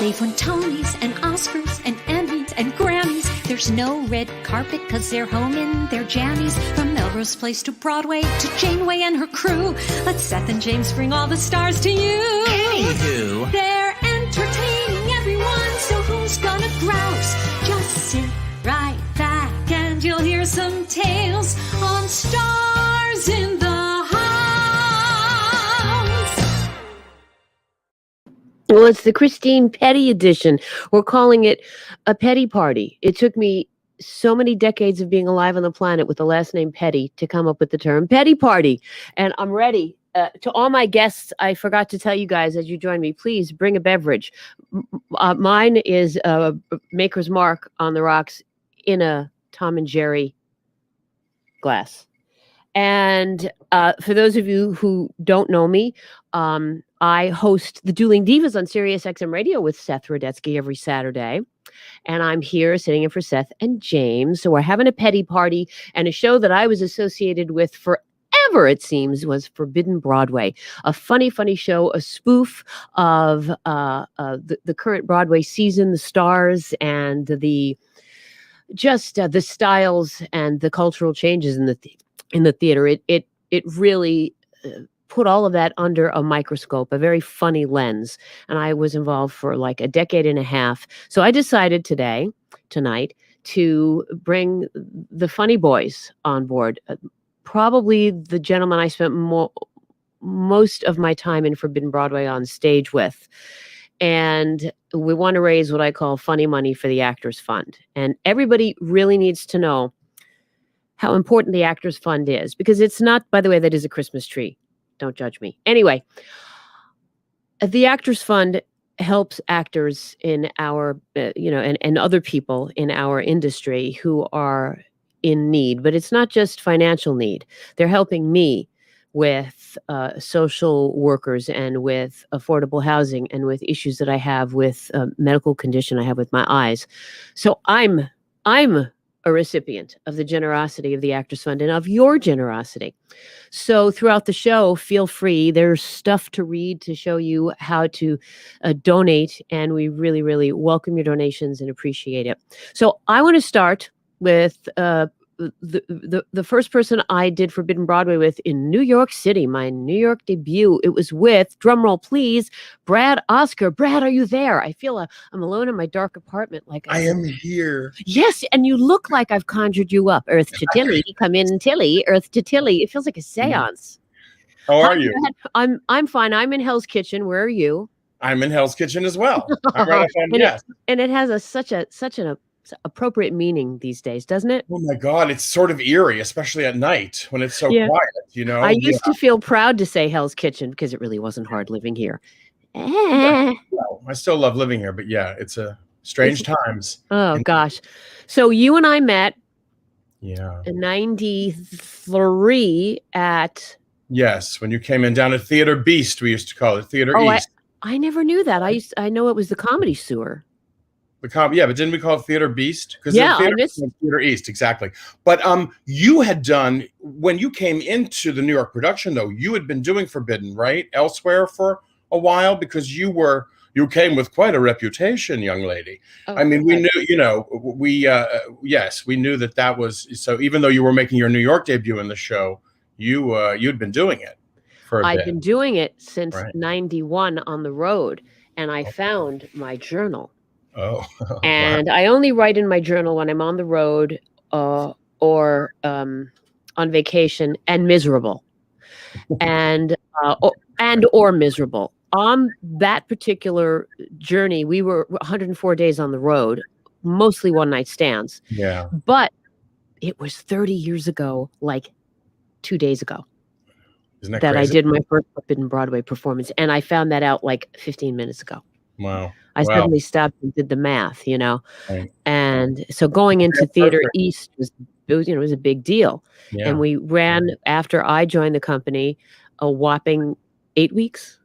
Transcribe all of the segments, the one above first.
They've won Tonys and Oscars and Emmys and Grammys. There's no red carpet because they're home in their jammies. From Melrose Place to Broadway to Janeway and her crew. Let Seth and James bring all the stars to you. Anywho, they're entertaining everyone, so who's gonna grouse? Just sit right back and you'll hear some tales on Stars in the House. Well, it's the Christine Pedi edition. We're calling it a Pedi party. It took me so many decades of being alive on the planet with the last name Pedi to come up with the term Pedi party. And I'm ready. To all my guests, I forgot to tell you guys as you join me, please bring a beverage. Mine is Maker's Mark on the rocks in a Tom and Gerry glass. And for those of you who don't know me, I host the Dueling Divas on Sirius XM Radio with Seth Rudetsky every Saturday. And I'm here sitting in for Seth and James. So we're having a Pedi party, and a show that I was associated with forever, it seems, was Forbidden Broadway. A funny, funny show, a spoof of the current Broadway season, the stars, and the styles and the cultural changes in the theater. It really put all of that under a microscope, a very funny lens. And I was involved for like a decade and a half. So I decided tonight, to bring the funny boys on board. Probably the gentleman I spent most of my time in Forbidden Broadway on stage with. And we want to raise what I call funny money for the Actors Fund. And everybody really needs to know how important the Actors Fund is, because it's not, by the way, that is a Christmas tree. Don't judge me. Anyway, the Actors Fund helps actors in our, and other people in our industry who are in need. But it's not just financial need. They're helping me with social workers and with affordable housing and with issues that I have with medical condition I have with my eyes. So I'm a recipient of the generosity of the Actors Fund and of your generosity. So throughout the show, feel free. There's stuff to read to show you how to donate, and we really, really welcome your donations and appreciate it. So I want to start with the first person I did Forbidden Broadway with in New York City, my New York debut. It was with, drumroll please, Brad Oscar. Brad, are you there? I feel I'm alone in my dark apartment. Like I am here. Yes, and you look like I've conjured you up. Earth to Tilly, come in Tilly, Earth to Tilly. It feels like a seance. How are you? I'm fine. I'm in Hell's Kitchen. Where are you? I'm in Hell's Kitchen as well. I'm right on, yes. And it has such an appropriate meaning these days, doesn't it? Oh my God, it's sort of eerie, especially at night when it's so quiet, you know? I used to feel proud to say Hell's Kitchen because it really wasn't hard living here. No, I still love living here, but yeah, it's strange times. Oh gosh. So you and I met in 93 at... Yes, when you came in down at Theater Beast, we used to call it Theater East. I never knew that. I know it was the Comedy Sewer. But didn't we call it Theater Beast? Because Theater East, exactly. But you had done, when you came into the New York production, though, you had been doing Forbidden, right? Elsewhere for a while, because you came with quite a reputation, young lady. Oh, I mean, we knew, we knew that was, so even though you were making your New York debut in the show, you'd been doing it for a bit. I've been doing it since 91 on the road, and I found my journal. And I only write in my journal when I'm on the road or on vacation and miserable, or miserable. On that particular journey, we were 104 days on the road, mostly one night stands. Yeah. But it was 30 years ago, like 2 days ago, that I did my first Forbidden Broadway performance, and I found that out like 15 minutes ago. Wow. I suddenly stopped and did the math, Right. And so going into Theater East was a big deal. Yeah. And we ran, after I joined the company, a whopping 8 weeks.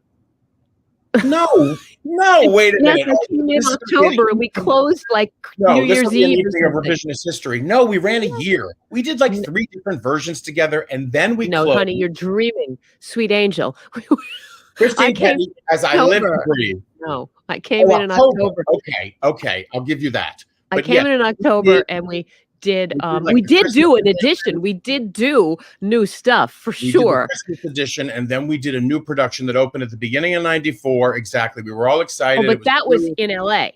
No, wait a minute. Yes, in October, and we closed like New Year's Eve. Of revisionist history. No, we ran a year. We did like 3 different versions together, and then we closed. Honey, you're dreaming, sweet angel. Christine Pedi, As I Live and Breathe. No, I came in October. Okay, I'll give you that. I came in October, and we did do an edition. We did do new stuff for sure. We did the Christmas edition, and then we did a new production that opened at the beginning of '94. Exactly, we were all excited. Oh, but that was in LA.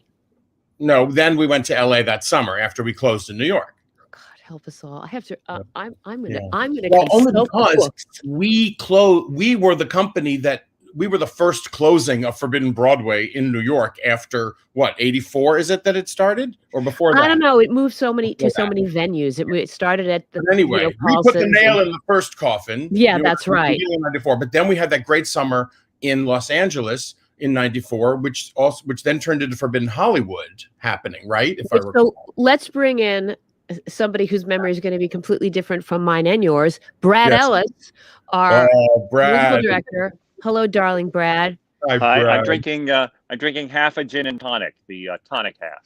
No, then we went to LA that summer after we closed in New York. Oh, God, help us all! I have to. I'm gonna. Well, only because we were the company that. We were the first closing of Forbidden Broadway in New York after what, 84 is it that it started, or before that? I don't know. It moved so many venues. It started at the anyway. We put the nail in the first coffin. Yeah, that's right. In '94, but then we had that great summer in Los Angeles in '94, which then turned into Forbidden Hollywood happening, right? If I recall. So let's bring in somebody whose memory is going to be completely different from mine and yours. Brad Ellis, our musical director. Hello, darling Brad. Hi, Brad. I'm drinking half a gin and tonic, the tonic half.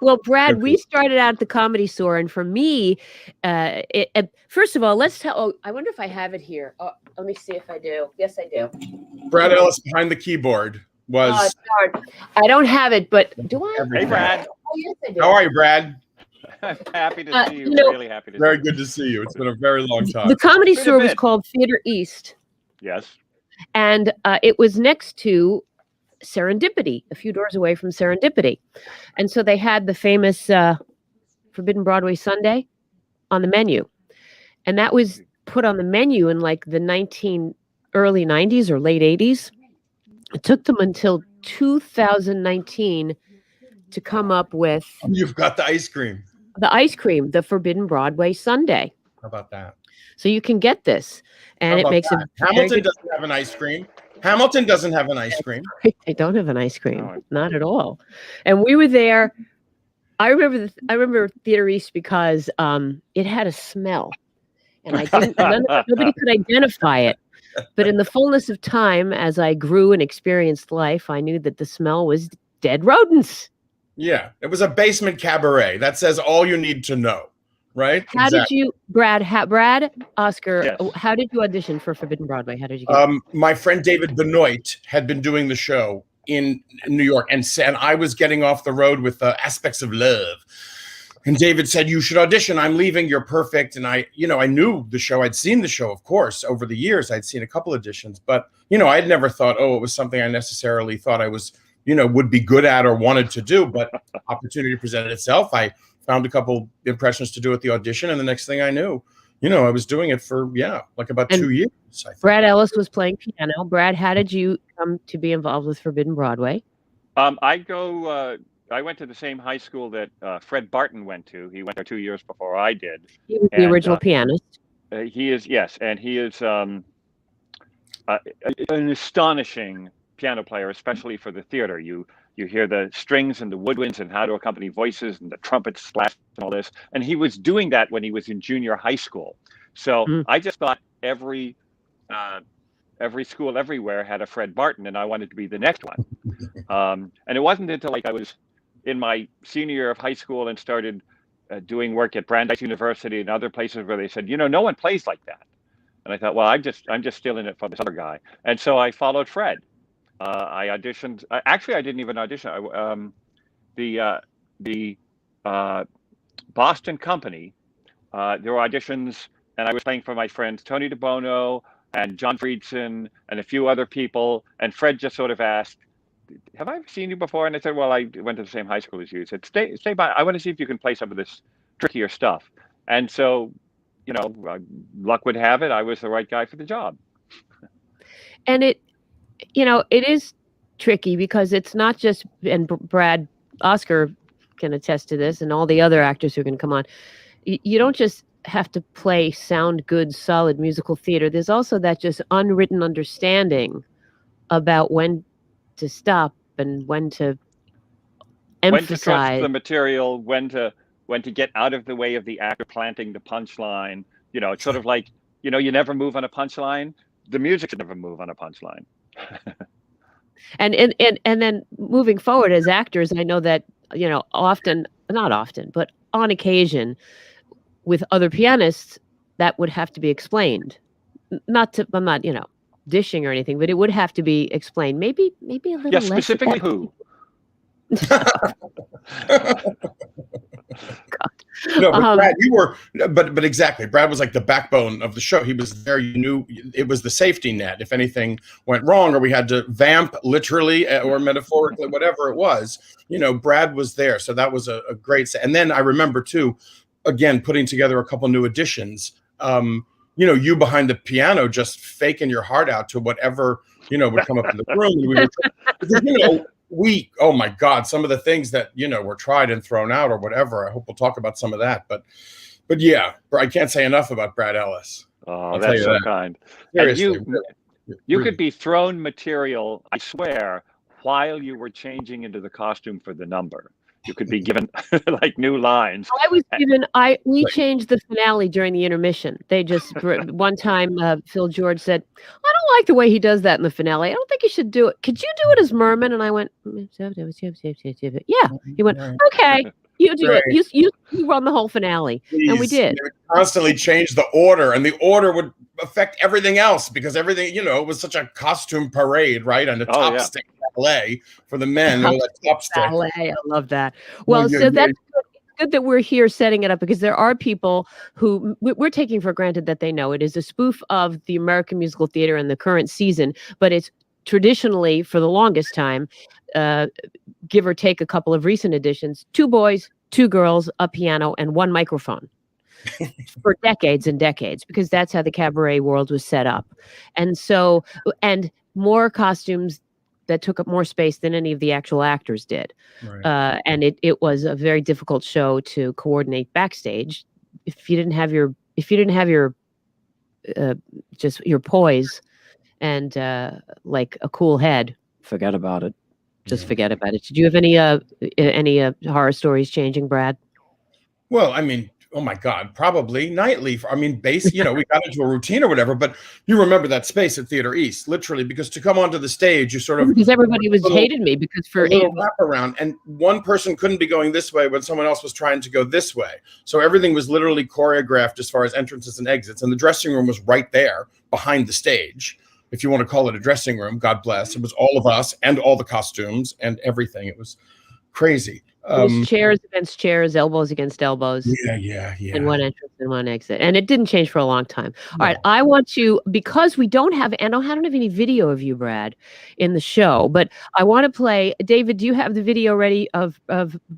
Well, Brad, we started out at the Comedy Store, and for me, first of all, let's tell. Oh, I wonder if I have it here. Oh, let me see if I do. Yes, I do. Brad Ellis behind the keyboard was. I don't have it, but do I? Hey, Brad. Oh, yes, I do. How are you, Brad? I'm happy to see you. Really happy to see you. Very good to see you. It's been a very long time. The Comedy Store was called Theater East. Yes. And it was next to Serendipity, a few doors away from Serendipity. And so they had the famous Forbidden Broadway Sunday on the menu. And that was put on the menu in like the early 90s or late 80s. It took them until 2019 to come up with... You've got the ice cream. The Forbidden Broadway Sunday. How about that? So you can get this. And it makes it. Hamilton doesn't have an ice cream. Hamilton doesn't have an ice cream. They don't have an ice cream, not at all. And we were there. I remember Theater East because it had a smell, and nobody could identify it. But in the fullness of time, as I grew and experienced life, I knew that the smell was dead rodents. Yeah, it was a basement cabaret. That says all you need to know. Right? How did you, Brad, Oscar, yes. How did you audition for Forbidden Broadway? How did you get my friend David Benoit had been doing the show in New York, and I was getting off the road with Aspects of Love. And David said, you should audition. I'm leaving. You're perfect. And I knew the show. I'd seen the show, of course, over the years. I'd seen a couple auditions, but, I'd never thought, it was something I necessarily thought I was, would be good at or wanted to do, but opportunity presented itself. I found a couple impressions to do at the audition, and the next thing I knew, I was doing it for about 2 years. I think. Brad Ellis was playing piano. Brad, how did you come to be involved with Forbidden Broadway? I went to the same high school that Fred Barton went to. He went there 2 years before I did. He was the original pianist. He is, yes, and he is an astonishing piano player, especially for the theater. You hear the strings and the woodwinds and how to accompany voices and the trumpets splash and all this. And he was doing that when he was in junior high school. So I just thought every school everywhere had a Fred Barton, and I wanted to be the next one. And it wasn't until I was in my senior year of high school and started doing work at Brandeis University and other places where they said, no one plays like that. And I thought, well, I'm just still in it for this other guy. And so I followed Fred. I auditioned. Actually, I didn't even audition. The Boston company, there were auditions, and I was playing for my friends Tony DeBono and John Friedson and a few other people. And Fred just sort of asked, "Have I ever seen you before?" And I said, "Well, I went to the same high school as you." He said, "Stay by. I want to see if you can play some of this trickier stuff." And so, luck would have it, I was the right guy for the job. And it is tricky because it's not just, and Brad, Oscar can attest to this, and all the other actors who are going to come on. You don't just have to sound good, solid musical theater. There's also that just unwritten understanding about when to stop and when to emphasize. When to trust the material, when to get out of the way of the actor planting the punchline. It's sort of like, you never move on a punchline. The music should never move on a punchline. And then moving forward as actors, I know that, not often, but on occasion with other pianists, that would have to be explained. I'm not dishing or anything, but it would have to be explained. Maybe a little less. Specifically who? God. No, but Brad, you were, but exactly. Brad was like the backbone of the show. He was there. You knew it was the safety net. If anything went wrong, or we had to vamp literally or metaphorically, whatever it was, Brad was there. So that was a great set. And then I remember too, again, putting together a couple new additions. You behind the piano, just faking your heart out to whatever, would come up in the room. And oh my God, some of the things that, were tried and thrown out or whatever. I hope we'll talk about some of that. But yeah, I can't say enough about Brad Ellis. Oh, that's so kind. Seriously, you could be thrown material, I swear, while you were changing into the costume for the number. You could be given like new lines. We changed the finale during the intermission. They just, one time, Phil George said, I don't like the way he does that in the finale. I don't think he should do it. Could you do it as Merman? And I went, yeah. He went, okay, you do it. You run the whole finale. Please. And we did. They would constantly change the order, and the order would affect everything else because everything, it was such a costume parade, right? On the top stick ballet for the men. Top stick. Ballet, I love that. Well, so that's good that we're here setting it up because there are people who we're taking for granted that they know it is a spoof of the American musical theater in the current season, but it's traditionally, for the longest time, give or take a couple of recent editions, 2 boys, 2 girls, a piano, and 1 microphone. For decades and decades, because that's how the cabaret world was set up. And so, and more costumes that took up more space than any of the actual actors did. Right. And it was a very difficult show to coordinate backstage. If you didn't have your just your poise and like a cool head, forget about it. Just forget about it. Did you have any horror stories changing, Brad? Well, I mean, oh my God, probably nightly. I mean, we got into a routine or whatever, but you remember that space at Theater East, literally, because to come onto the stage, you sort of... Because everybody hated me because for a little wraparound, and one person couldn't be going this way when someone else was trying to go this way. So everything was literally choreographed as far as entrances and exits, and the dressing room was right there behind the stage. If you want to call it a dressing room, God bless. It was all of us and all the costumes and everything. It was crazy. It was chairs against chairs, elbows against elbows. Yeah. And 1 entrance and 1 exit. And it didn't change for a long time. All right. I want you, because we don't have any video of you, Brad, in the show, but I want to play. David, do you have the video ready of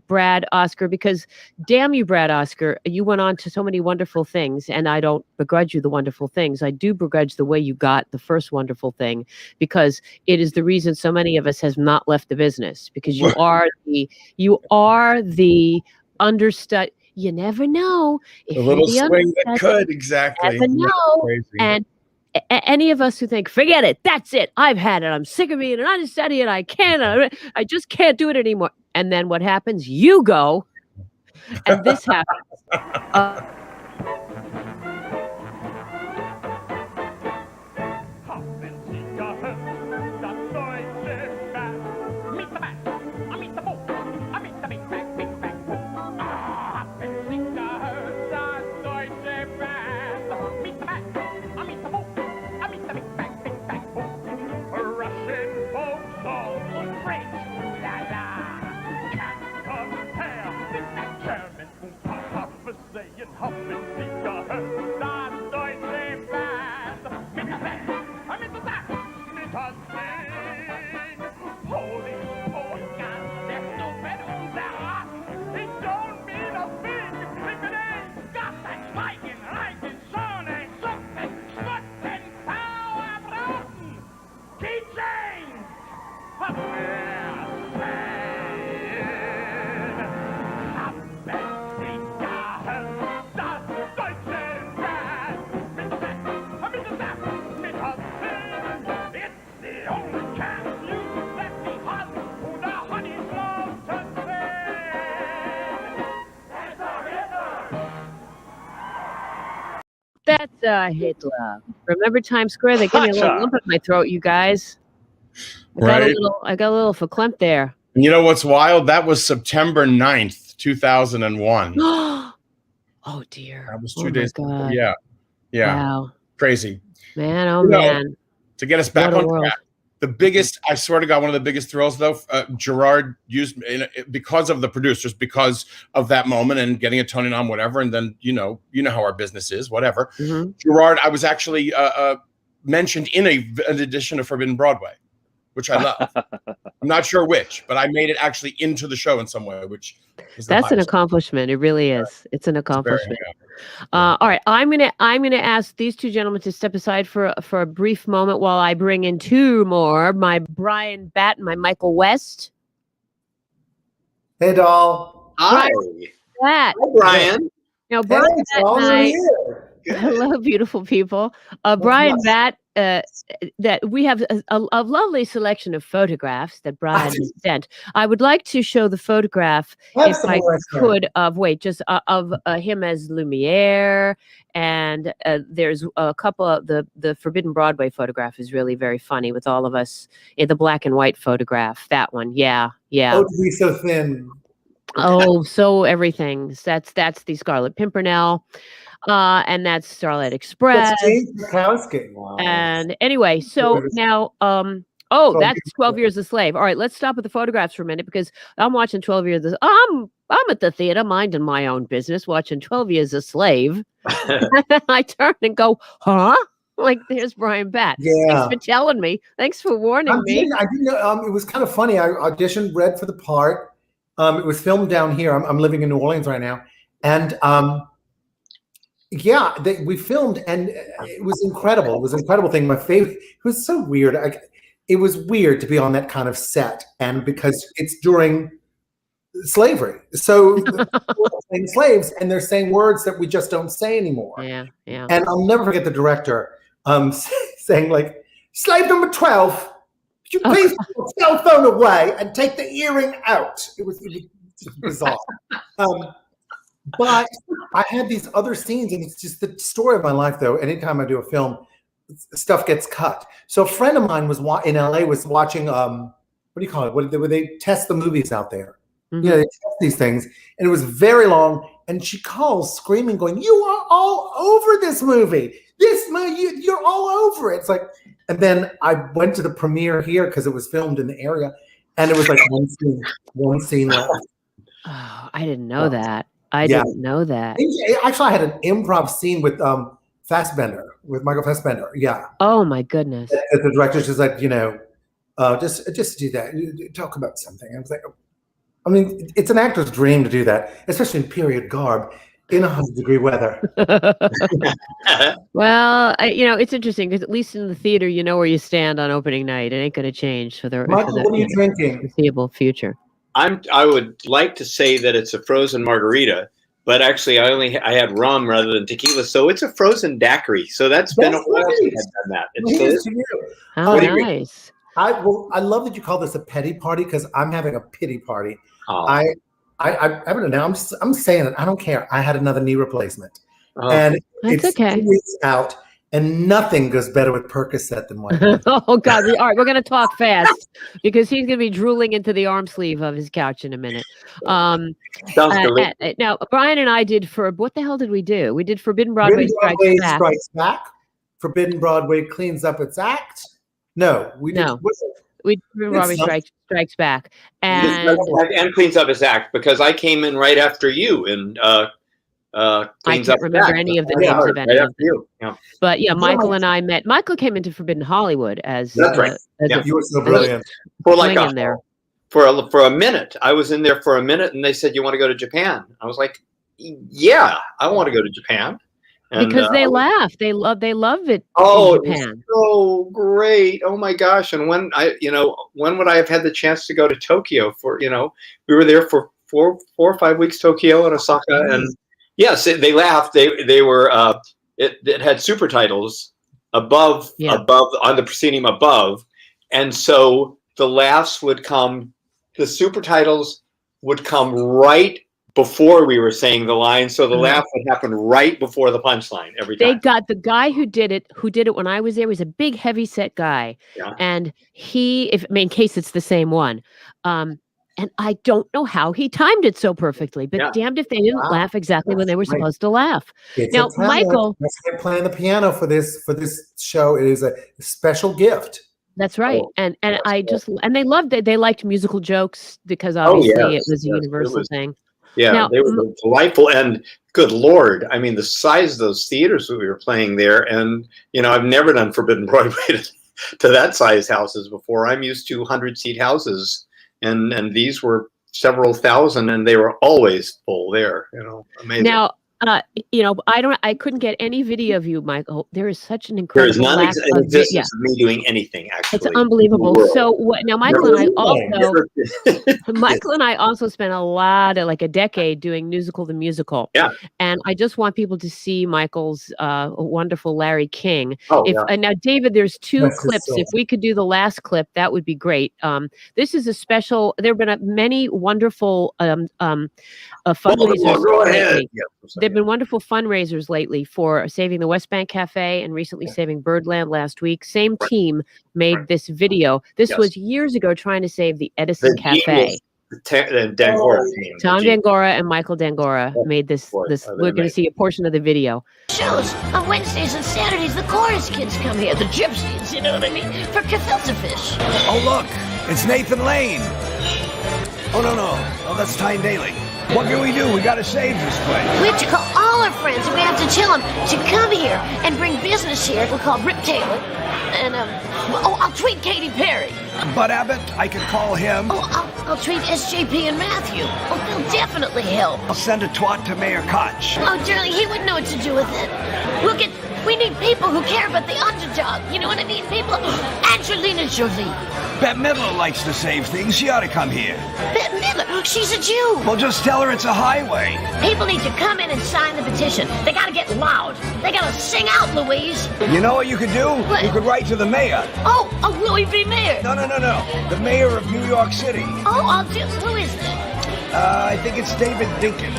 Brad Oscar? Because damn you, Brad Oscar, you went on to so many wonderful things, and I don't begrudge you the wonderful things. I do begrudge the way you got the first wonderful thing, because it is the reason so many of us have not left the business, because you are the understudy. You never know. If a little swing that could, exactly. Never know. And any of us who think, forget it, that's it, I've had it, I'm sick of being an understudy and I just can't do it anymore. And then what happens? You go, and this happens. That's Hitler. Remember Times Square? They gave me a little lump in my throat, you guys. I got a little verklempt there. And you know what's wild? That was September 9th, 2001. Oh dear. That was 2 days ago. Yeah. Wow. Crazy. Man, man. to get us back on track. The biggest, I swear to God, one of the biggest thrills, though, Gerard used because of the producers, because of that moment and getting a Tony nom, whatever. And then, you know how our business is, whatever. Gerard, I was actually mentioned in an edition of Forbidden Broadway, which I love. I'm not sure which, but I made it actually into the show in some way, which is that's an accomplishment. It really is. It's an accomplishment. All right, I'm gonna ask these two gentlemen to step aside for a brief moment while I bring in two more, my Bryan Batt and my Michael West. Hey, doll. Hi. Batt. Hi, Bryan. Now, Bryan Batt and I, hello, beautiful people. Bryan Batt. That we have a lovely selection of photographs that Bryan has sent. I would like to show the photograph, if I could, of him as Lumiere, and there's a couple of the Forbidden Broadway photograph is really very funny with all of us in the black and white photograph. That one, yeah. Oh, to be so thin. Oh, so everything. That's the Scarlet Pimpernel. And that's Starlight Express. Wow. And anyway, so now, that's 12 Years a Slave. All right, let's stop with the photographs for a minute because I'm watching 12 Years. I'm at the theater, minding my own business, watching 12 Years a Slave. I turn and go, huh? Like, there's Bryan Batt. Yeah. Thanks for telling me. Thanks for warning me. I didn't know. It was kind of funny. I auditioned, read for the part. It was filmed down here. I'm living in New Orleans right now, and we filmed, and it was incredible. It was an incredible thing. My favorite. It was so weird. It was weird to be on that kind of set, and because it's during slavery, so they're saying slaves, and they're saying words that we just don't say anymore. Yeah. And I'll never forget the director saying, like, "Slave number 12, could you please put your cell phone away and take the earring out?" It was bizarre. But I had these other scenes, and it's just the story of my life, though. Anytime I do a film, stuff gets cut. So a friend of mine was in LA was watching, what do you call it? Where they test the movies out there. Mm-hmm. You know, they test these things, and it was very long. And she calls, screaming, going, "You are all over this movie. This movie, you're all over it." It's like, and then I went to the premiere here because it was filmed in the area, and it was like one scene left. Oh, I didn't know that. I didn't know that. Actually, I had an improv scene with Fassbender, with Michael Fassbender. Yeah. Oh my goodness. The director's just like, just do that. Talk about something. I was like, I mean, it's an actor's dream to do that, especially in period garb in 100-degree weather. Well, it's interesting because at least in the theater, you know where you stand on opening night. It ain't going to change for the Michael, what are you drinking? Foreseeable future. I would like to say that it's a frozen margarita, but actually I had rum rather than tequila, so it's a frozen daiquiri. So that's been a while since I've done that. How nice. I love that you call this a petty party because I'm having a pity party. Oh. I don't know. I'm saying it. I don't care. I had another knee replacement, and that's it's okay. 2 weeks out. And nothing goes better with Percocet than wine. Oh, God. All right. We're going to talk fast because he's going to be drooling into the arm sleeve of his couch in a minute. Sounds delicious. Now, Bryan and I what the hell did we do? We did Forbidden Broadway Strikes Back. Forbidden Broadway cleans up its act. No, we did. No. We did Forbidden Broadway Strikes Back. And cleans up its act because I came in right after you and I can't remember any of the names of any of them. Yeah. But Michael and I met. Michael came into Forbidden Hollywood as that's right. You were so brilliant. For a minute, I was in there for a minute, and they said, "You want to go to Japan?" I was like, "Yeah, I want to go to Japan." And, because they laugh, they love it. Oh, in Japan. It was so great! Oh my gosh! And when would I have had the chance to go to Tokyo for? We were there for 4 or 5 weeks, Tokyo and Osaka, and yes, they laughed. They were. It had super titles above on the proscenium above, and so the laughs would come. The super titles would come right before we were saying the line, so the laugh would happen right before the punchline every time. They got the guy who did it when I was there was a big, heavy set guy, and in case it's the same one, And I don't know how he timed it so perfectly, but damned if they didn't laugh exactly when they were supposed to laugh. It's now, Michael, playing the piano for this show. It is a special gift. That's right. And they loved it. They liked musical jokes because obviously it was a universal thing. Yeah, now, they were delightful. And good Lord, I mean, the size of those theaters that we were playing there. And, I've never done Forbidden Broadway to that size houses before. I'm used to 100-seat houses. And these were several thousand, and they were always full there. Amazing. Now, I couldn't get any video of you, Michael. There is such an incredible. There is none in existence of me doing anything. Actually, it's unbelievable. So now, Michael and I also spent a decade doing Musical the Musical. Yeah. And I just want people to see Michael's wonderful Larry King. Oh, Now, David, there's two clips. If we could do the last clip, that would be great. This is a special. There have been many wonderful fundraisers. Go ahead. They've been wonderful fundraisers lately for Saving the West Bank Cafe and recently Saving Birdland last week. Same team made this video. This was years ago trying to save the Edison Cafe. Tom Dangora and Michael Dangora made this. We're going to see a portion of the video. Shows on Wednesdays and Saturdays. The chorus kids come here, the gypsies, you know what I mean, for gefilte fish. Oh look, it's Nathan Lane. Oh no, that's Tyne Daly. What can we do? We got to save this place. We have to call all our friends, and we have to tell them to come here and bring business here. We'll call Rip Taylor, and I'll tweet Katy Perry. Bud Abbott, I could call him. Oh, I'll tweet SJP and Matthew. Oh, they'll definitely help. I'll send a twat to Mayor Koch. Oh, darling, he wouldn't know what to do with it. We need people who care about the underdog. You know what I mean? People. Angelina Jolie. Bette Midler likes to save things. She ought to come here. Bette Midler? She's a Jew. Well, just tell her it's a highway. People need to come in and sign the petition. They gotta get loud. They gotta sing out, Louise. You know what you could do? What? You could write to the mayor. Oh, Louis B. Mayor. No. The mayor of New York City. Oh, I'll do. Who is that? I think it's David Dinkin.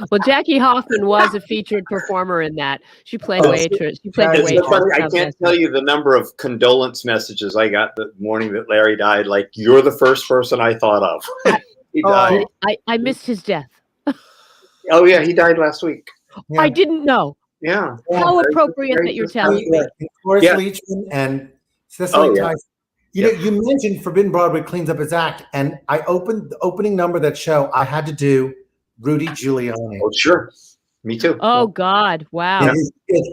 Well, Jackie Hoffman was a featured performer in that. She played waitress. She played the waitress. Funny. I can't tell you the number of condolence messages I got the morning that Larry died. Like, you're the first person I thought of. He died. I missed his death. Oh yeah, he died last week. Yeah. I didn't know. Yeah. How appropriate that you're telling me. Horace Leachman and Cicely Tyson. You mentioned Forbidden Broadway cleans up his act, and I opened the opening number of that show. I had to do Rudy Giuliani. Oh, sure. Me too. Oh, God. Wow.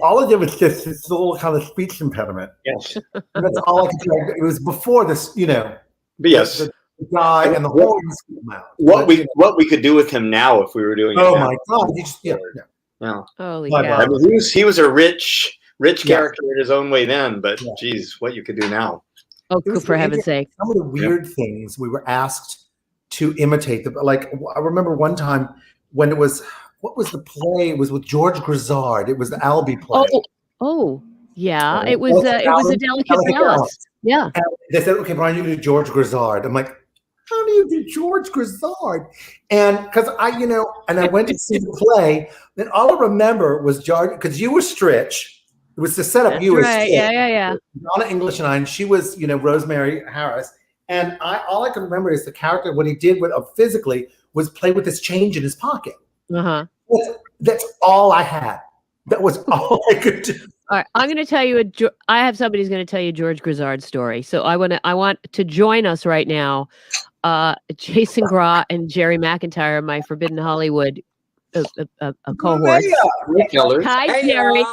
All I did was just this little kind of speech impediment. Yes. That's all I could do. It was before this, But yes. The guy and the whole what we could do with him now if we were doing it. Oh my God. Yeah. Holy cow. I mean, he was a rich character in his own way then, but geez, what you could do now. Oh, for heaven's sake. Some of the weird things we were asked to imitate. Like, I remember one time when it was, what was the play? It was with George Grizzard. It was the Albee play. Yeah. It was a Delicate Dallas. Yeah. And they said, okay, Bryan, you do George Grizzard. I'm like, how do you do George Grizzard? And because I went to see the play, then all I remember was George, because you were Stritch. It was to set up you as Stritch. Yeah. Donna English and I, and she was, Rosemary Harris. And all I can remember is the character, what he did physically was play with this change in his pocket. Uh-huh. That's all I had. That was all I could do. All right, I'm going to tell you I have somebody who's going to tell you George Grizzard's story. So I want to join us right now. Jason Graae and Gerry McIntyre, my Forbidden Hollywood cohort. Hi, Gerry.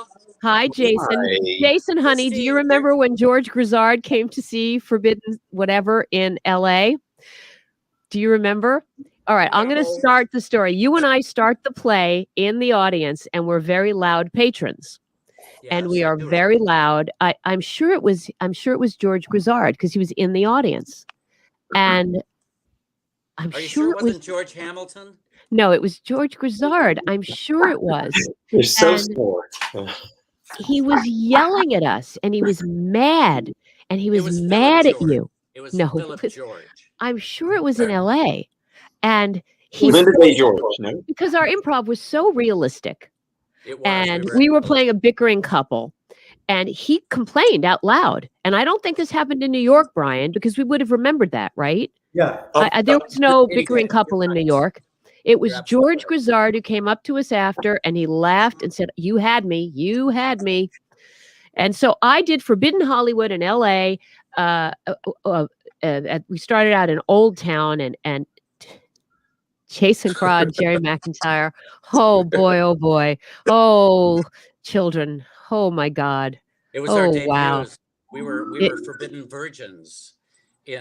Hi, Jason. Hi. Jason, honey, do you remember when George Grizzard came to see Forbidden whatever in LA? Do you remember? All right, I'm going to start the story. You and I start the play in the audience, and we're very loud patrons. Yes, and we are very loud. I'm sure it was George Grizzard because he was in the audience. And I'm sure it wasn't George Hamilton? No, it was George Grizzard. I'm sure it was. You're so smart. He was yelling at us, and he was mad, and he was mad at you. It was Philip George. I'm sure it was in LA, and Linda Day George, no? Because our improv was so realistic, it was, and we were playing a bickering couple, And he complained out loud. And I don't think this happened in New York, Bryan, because we would have remembered that, right? Yeah. There was no bickering couple in New York. It was George Grizzard who came up to us after, and he laughed and said, "You had me. You had me." And so I did Forbidden Hollywood in L.A. We started out in Old Town, and Jason Crod, Gerry McIntyre. Oh boy, oh boy. Oh, children. Oh my God. It was our debuts. Wow. We were Forbidden Virgins.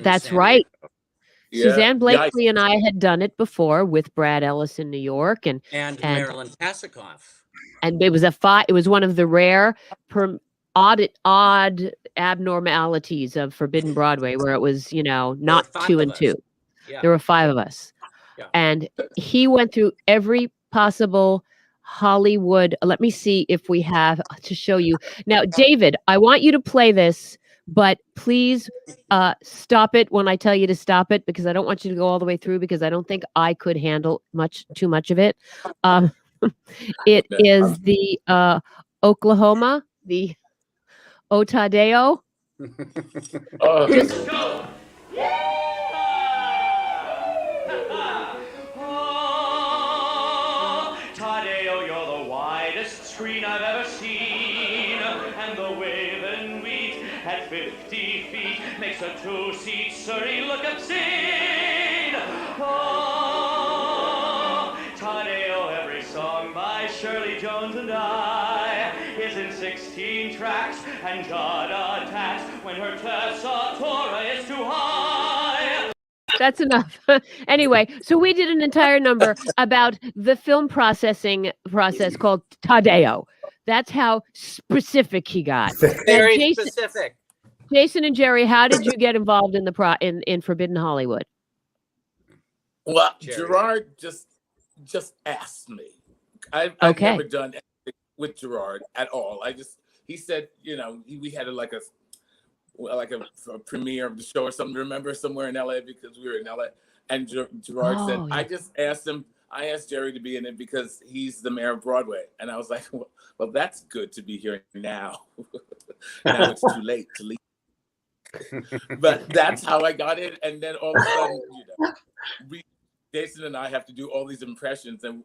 That's right. Yeah. Suzanne Blakely and I had done it before with Brad Ellis in New York, and Marilyn Pasikoff. And it was it was one of the rare odd abnormalities of Forbidden Broadway, where it was, not 2 and 2. Yeah. There were 5 of us. Yeah. And he went through every possible Hollywood. Let me see if we have to show you. Now, David, I want you to play this, but please stop it when I tell you to stop it, because I don't want you to go all the way through, because I don't think I could handle too much of it. It is the Oklahoma, the Otadeo. Just go. Tadeo, you're the widest screen I've ever seen, and the waving wheat at 50 feet makes a 2-seat Surrey look obscene. Oh, Tadeo, every song by Shirley Jones and I is in 16 tracks, and God attacks when her tessatura is too high. That's enough. Anyway, so we did an entire number about the film processing process called Tadeo. That's how specific he got. Very specific. Jason and Gerry, how did you get involved in in Forbidden Hollywood? Well, Gerard just asked me. I've never done anything with Gerard at all. He said, we had a premiere of the show or something, remember, somewhere in LA, because we were in LA. And Gerard said, yeah. I asked Gerry to be in it because he's the mayor of Broadway. And I was like, well, that's good to be here now. Now it's too late to leave. But that's how I got it. And then all of a sudden, Jason and I have to do all these impressions, and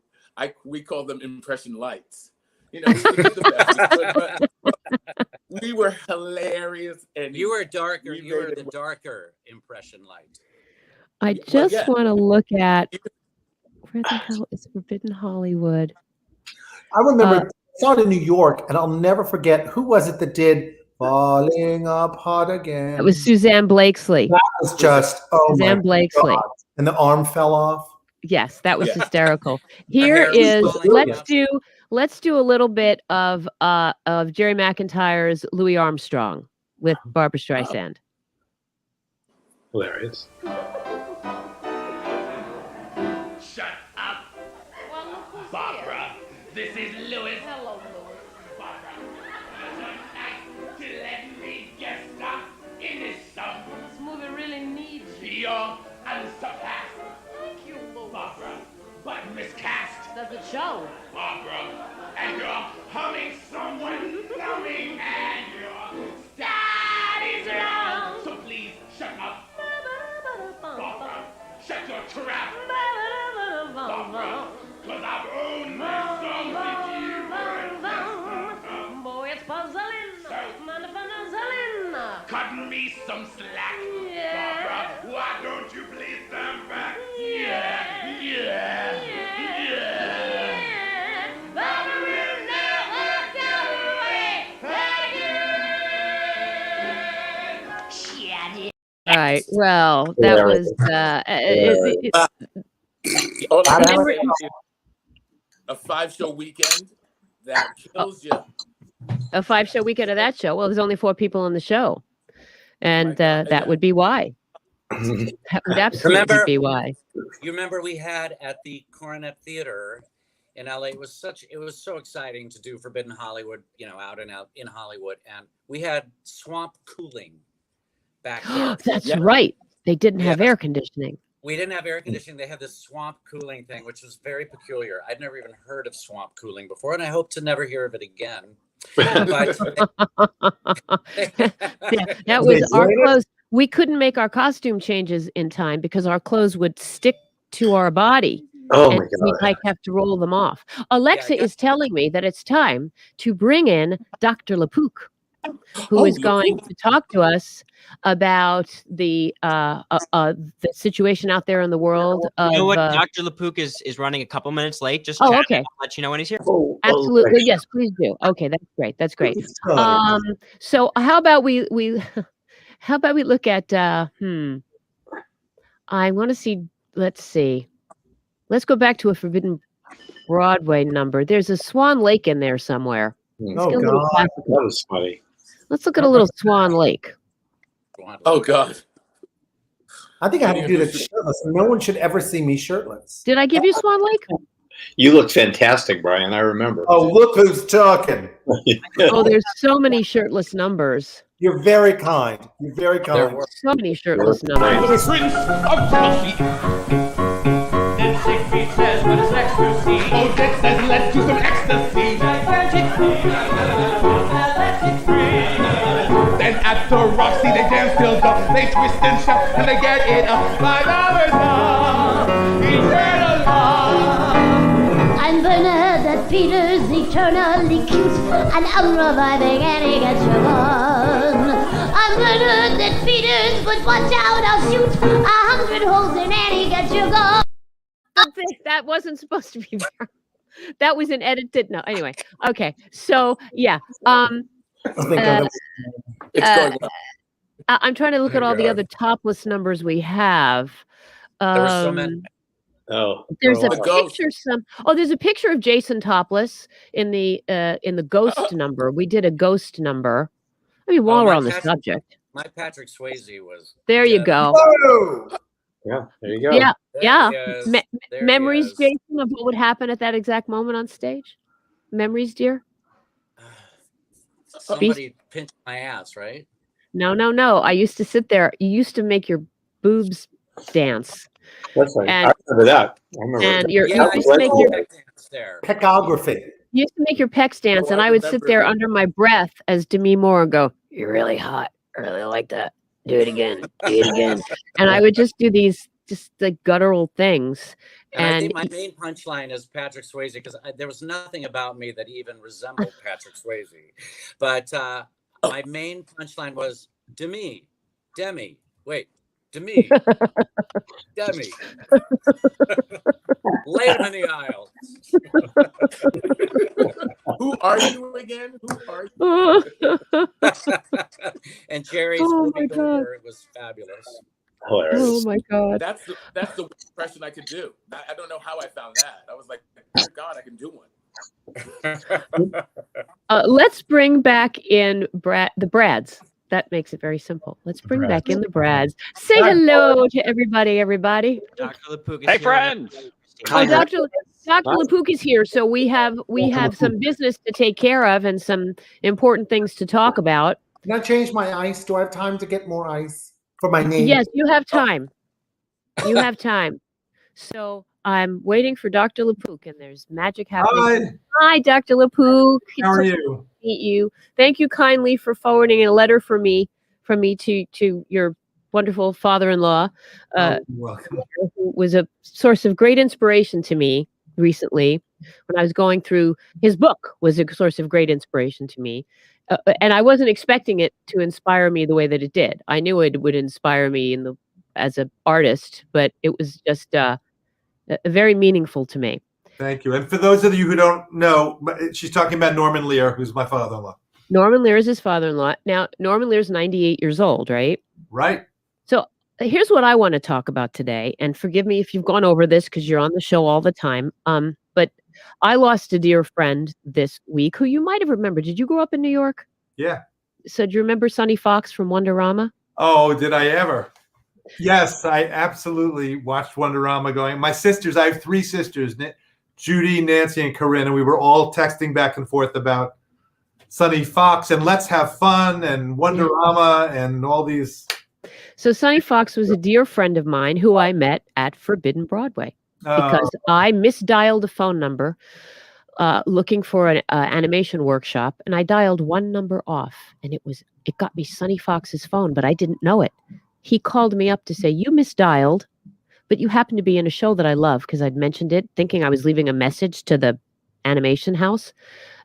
we call them impression lights. We did the best, but we were hilarious. And you were darker. You were the darker impression light. I just want to look at, where the hell is Forbidden Hollywood? I remember I saw it in New York, and I'll never forget, who was it that did Falling Apart Again? It was Suzanne Blakely. That was just, Suzanne Blakely. God. And the arm fell off. Yes, that was hysterical. Here is, let's do a little bit of Gerry McIntyre's Louis Armstrong with Barbra Streisand. Hilarious. Shut up, Barbara. This is Louis. Hello, Louis. Barbara, it's nice to let me guest star in this song. This movie really needs you. You're unsurpassed. Thank you, Louis. Barbara, but miscast. Does it show? Barbara, and you're humming someone numbing, and your style is wrong. So please shut up. Barbara, shut your trap. Barbara, cause I've owned this song with you. Boy, it's puzzling. Cut me some slack. Barbara, why don't you please stand back? Yeah. Barbara will never go away again. All right. Well, that was a 5-show weekend that kills you. A 5-show weekend of that show. Well, there's only 4 people on the show, and that would be why. That would absolutely be why. You remember we had at the Coronet Theater in LA. It was so exciting to do Forbidden Hollywood, out in Hollywood, and we had swamp cooling back there. That's right. They didn't have air conditioning. We didn't have air conditioning. They had this swamp cooling thing, which was very peculiar. I'd never even heard of swamp cooling before, and I hope to never hear of it again. But that was our clothes. We couldn't make our costume changes in time because our clothes would stick to our body. Oh and my God. we'd like have to roll them off. Alexa is telling me that it's time to bring in Dr. Lapook, who is going to talk to us about the situation out there in the world. You know what? Dr. Lapook is running a couple minutes late. Just okay. I'll let you know when he's here. Absolutely, yes, please do. Okay, that's great. That's great. So how about we look at I want to see. Let's see. Let's go back to a Forbidden Broadway number. There's a Swan Lake in there somewhere. Oh God, that was funny. Let's look at a little Swan Lake. Oh God. I think I have to do that shirtless. No one should ever see me shirtless. Did I give you Swan Lake? You look fantastic, Bryan. I remember. Oh, look who's talking. Oh, there's so many shirtless numbers. You're very kind. You're very kind. So many shirtless numbers. The prince of Chelsea. Then Siegfried says, what is next to see? Oh, Dick says, let's do some ecstasy. Then after Roxy, they dance till dawn. They twist and shout, and they get it up. $5 off. Eternal love. I'm Bernadette Peters, eternally cute, and I'm reviving Annie Gets Your Gun. I'm Bernadette Peters, but watch out, I'll shoot 100 holes in Annie Gets Your Gun. That wasn't supposed to be there. That was an edited. No, anyway. Okay, so yeah. I'm trying to look at all the other topless numbers we have. There were so many. There's a picture. There's a picture of Jason topless in the ghost number. We did a ghost number. I mean, while we're on the subject, my Patrick Swayze was. There you go. Whoa! Yeah, there you go. Yeah. Memories, Jason, of what would happen at that exact moment on stage. Memories, dear. Somebody pinched my ass, right? No. I used to sit there. You used to make your boobs dance. That's right. I remember that. And you used to make your pecography. You used to make your pecs dance, and I would sit there under my breath as Demi Moore go, "You're really hot. I really like that. Do it again. Do it again." And I would just do these just like guttural things. And I think my main punchline is Patrick Swayze, because there was nothing about me that even resembled Patrick Swayze. But my main punchline was Demi. Demi. Lay him in the aisle. Who are you again? And Gerry's moving over, it was fabulous. Hilarious. Oh my God. That's the impression I could do. I don't know how I found that. I was like, oh God, I can do one. Let's bring back in the Brads. That makes it very simple. Let's bring back in the Brads. Say hello to everybody. Dr. Lapook is Hey, here. friends. Oh, Dr. Lapook is here, so we have some business to take care of and some important things to talk about. Can I change my ice? Do I have time to get more ice for my name? Yes, you have time. You have time. So I'm waiting for Dr. Lapook, and there's magic happening. Hi, Dr. Lapook. How are you? Meet you. Thank you kindly for forwarding a letter from me to your wonderful father-in-law. You're welcome. Who was a source of great inspiration to me recently when I was going through his book. Was a source of great inspiration to me, and I wasn't expecting it to inspire me the way that it did. I knew it would inspire me as an artist, but it was just very meaningful to me. Thank you. And for those of you who don't know, she's talking about Norman Lear, who's my father-in-law. Norman Lear is his father-in-law. Now, Norman Lear's 98 years old, right? Right. So here's what I want to talk about today. And forgive me if you've gone over this because you're on the show all the time. But I lost a dear friend this week who you might have remembered. Did you grow up in New York? Yeah. So do you remember Sonny Fox from Wonderama? Oh, did I ever? Yes, I absolutely watched Wonderama going. My sisters, I have 3 sisters, Judy, Nancy, and Corinne, and we were all texting back and forth about Sonny Fox and Let's Have Fun and Wonderama and all these. So Sonny Fox was a dear friend of mine who I met at Forbidden Broadway because I misdialed a phone number looking for an animation workshop, and I dialed one number off, and it got me Sonny Fox's phone, but I didn't know it. He called me up to say, "You misdialed, but you happen to be in a show that I love," because I'd mentioned it, thinking I was leaving a message to the animation house.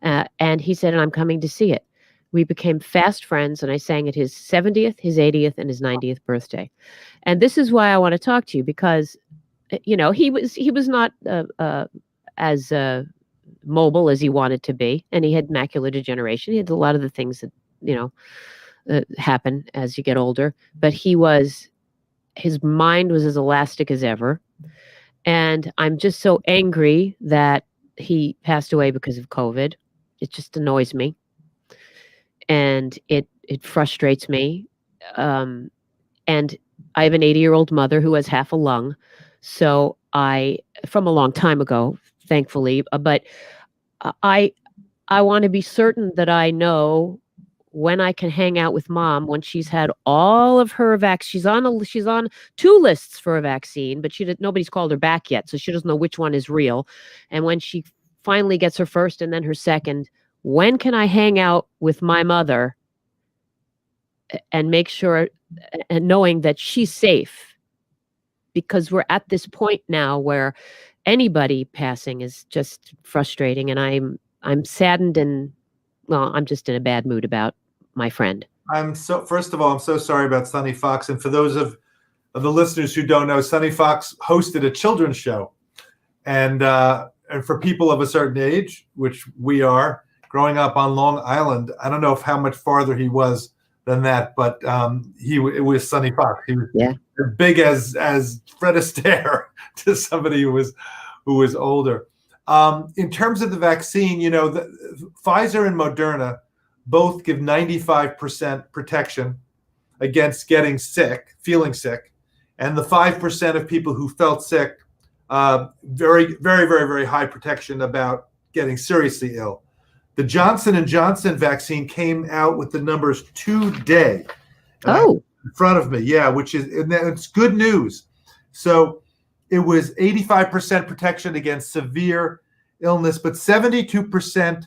And he said, "And I'm coming to see it." We became fast friends, and I sang at his 70th, his 80th, and his 90th birthday. And this is why I want to talk to you, because, he was not as mobile as he wanted to be, and he had macular degeneration. He had a lot of the things that happen as you get older, but his mind was as elastic as ever. And I'm just so angry that he passed away because of COVID. It just annoys me, and it frustrates me. And I have an 80-year-old mother who has half a lung, so from a long time ago, thankfully, but I want to be certain that I know when I can hang out with mom when she's had all of her she's on 2 lists for a vaccine, but nobody's called her back yet, so she doesn't know which one is real. And when she finally gets her first and then her second, when can I hang out with my mother and make sure, and knowing that she's safe? Because we're at this point now where anybody passing is just frustrating, and I'm saddened, and I'm just in a bad mood about my friend. First of all, I'm so sorry about Sonny Fox. And for those of the listeners who don't know, Sonny Fox hosted a children's show. And for people of a certain age, which we are, growing up on Long Island, I don't know how much farther he was than that, but it was Sonny Fox. He was as big as Fred Astaire to somebody who was older. In terms of the vaccine, Pfizer and Moderna both give 95% protection against getting sick, feeling sick, and the 5% of people who felt sick, very, very, very, very high protection about getting seriously ill. The Johnson & Johnson vaccine came out with the numbers today. In front of me, and it's good news. So it was 85% protection against severe illness, but 72%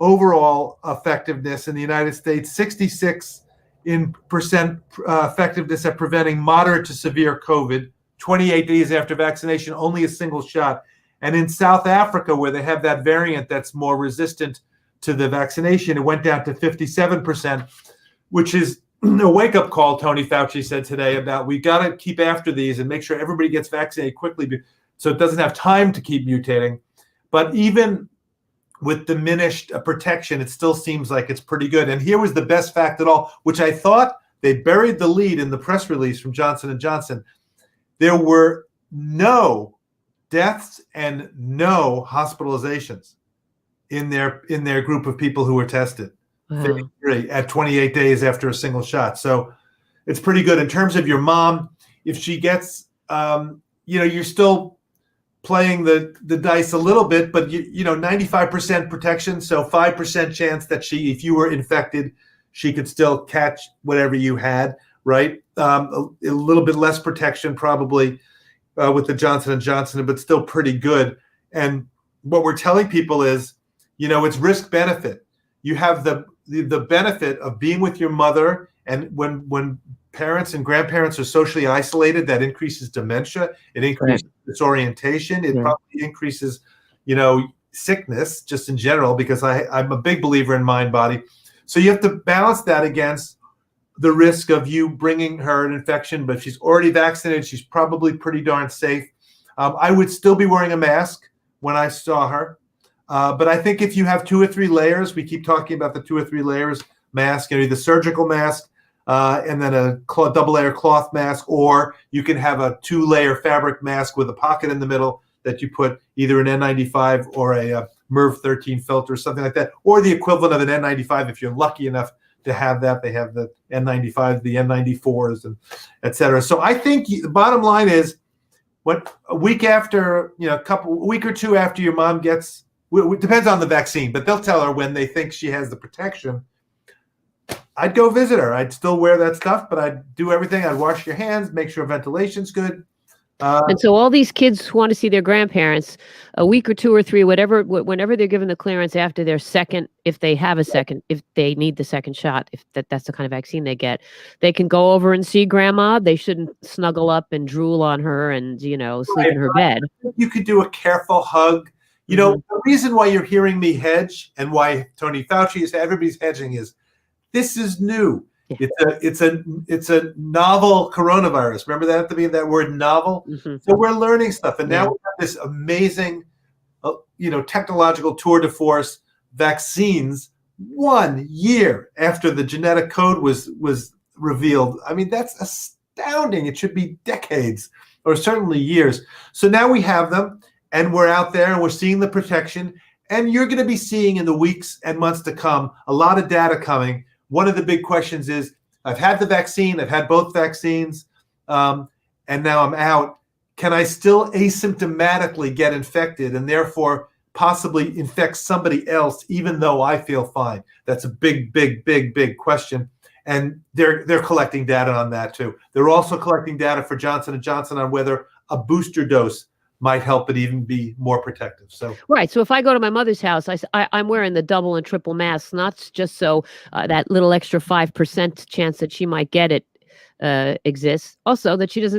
overall effectiveness in the United States, 66% effectiveness at preventing moderate to severe COVID, 28 days after vaccination, only a single shot. And in South Africa, where they have that variant that's more resistant to the vaccination, it went down to 57%, which is a wake-up call, Tony Fauci said today, about we got to keep after these and make sure everybody gets vaccinated quickly so it doesn't have time to keep mutating. But even with diminished protection, it still seems like it's pretty good. And here was the best fact at all, which I thought they buried the lead in the press release from Johnson & Johnson. There were no deaths and no hospitalizations in their group of people who were tested. Wow. At 28 days after a single shot. So it's pretty good. In terms of your mom, if she gets, you're still playing the dice a little bit, but 95% protection, so 5% chance that if you were infected, she could still catch whatever you had, right? A little bit less protection probably with the Johnson & Johnson, but still pretty good. And what we're telling people is, it's risk benefit. You have the benefit of being with your mother, and when parents and grandparents are socially isolated, that increases dementia, it increases disorientation, it probably increases, sickness just in general, because I'm a big believer in mind body. So you have to balance that against the risk of you bringing her an infection, but if she's already vaccinated, she's probably pretty darn safe. I would still be wearing a mask when I saw her. But I think if you have 2 or 3 layers, we keep talking about the 2 or 3 layers mask, the surgical mask, and then a double-layer cloth mask, or you can have a 2-layer fabric mask with a pocket in the middle that you put either an N95 or a MERV 13 filter or something like that, or the equivalent of an N95 if you're lucky enough to have that. They have the N95, the N94s, and et cetera. So I think the bottom line is, a week or 2 after your mom gets, it depends on the vaccine, but they'll tell her when they think she has the protection. I'd go visit her. I'd still wear that stuff, but I'd do everything. I'd wash your hands, make sure ventilation's good. And so all these kids who want to see their grandparents a week or 2 or 3, whenever they're given the clearance after their second, if they have a second, if they need the second shot, if that's the kind of vaccine they get, they can go over and see grandma. They shouldn't snuggle up and drool on her and, sleep in her bed. You could do a careful hug. The reason why you're hearing me hedge and why Tony Fauci is, everybody's hedging is this is new. Yeah. It's a novel coronavirus. Remember that at the beginning, that word novel? Mm-hmm. So we're learning stuff. And now we have this amazing, technological tour de force, vaccines 1 year after the genetic code was revealed. I mean, that's astounding. It should be decades or certainly years. So now we have them and we're out there and we're seeing the protection. And you're going to be seeing in the weeks and months to come a lot of data coming. One of the big questions is, I've had the vaccine, I've had both vaccines, and now I'm out. Can I still asymptomatically get infected and therefore possibly infect somebody else, even though I feel fine? That's a big, big, big, big question. And they're collecting data on that too. They're also collecting data for Johnson & Johnson on whether a booster dose might help it even be more protective. So right. So if I go to my mother's house, I'm wearing the double and triple masks, not just so that little extra 5% chance that she might get it exists. Also that she's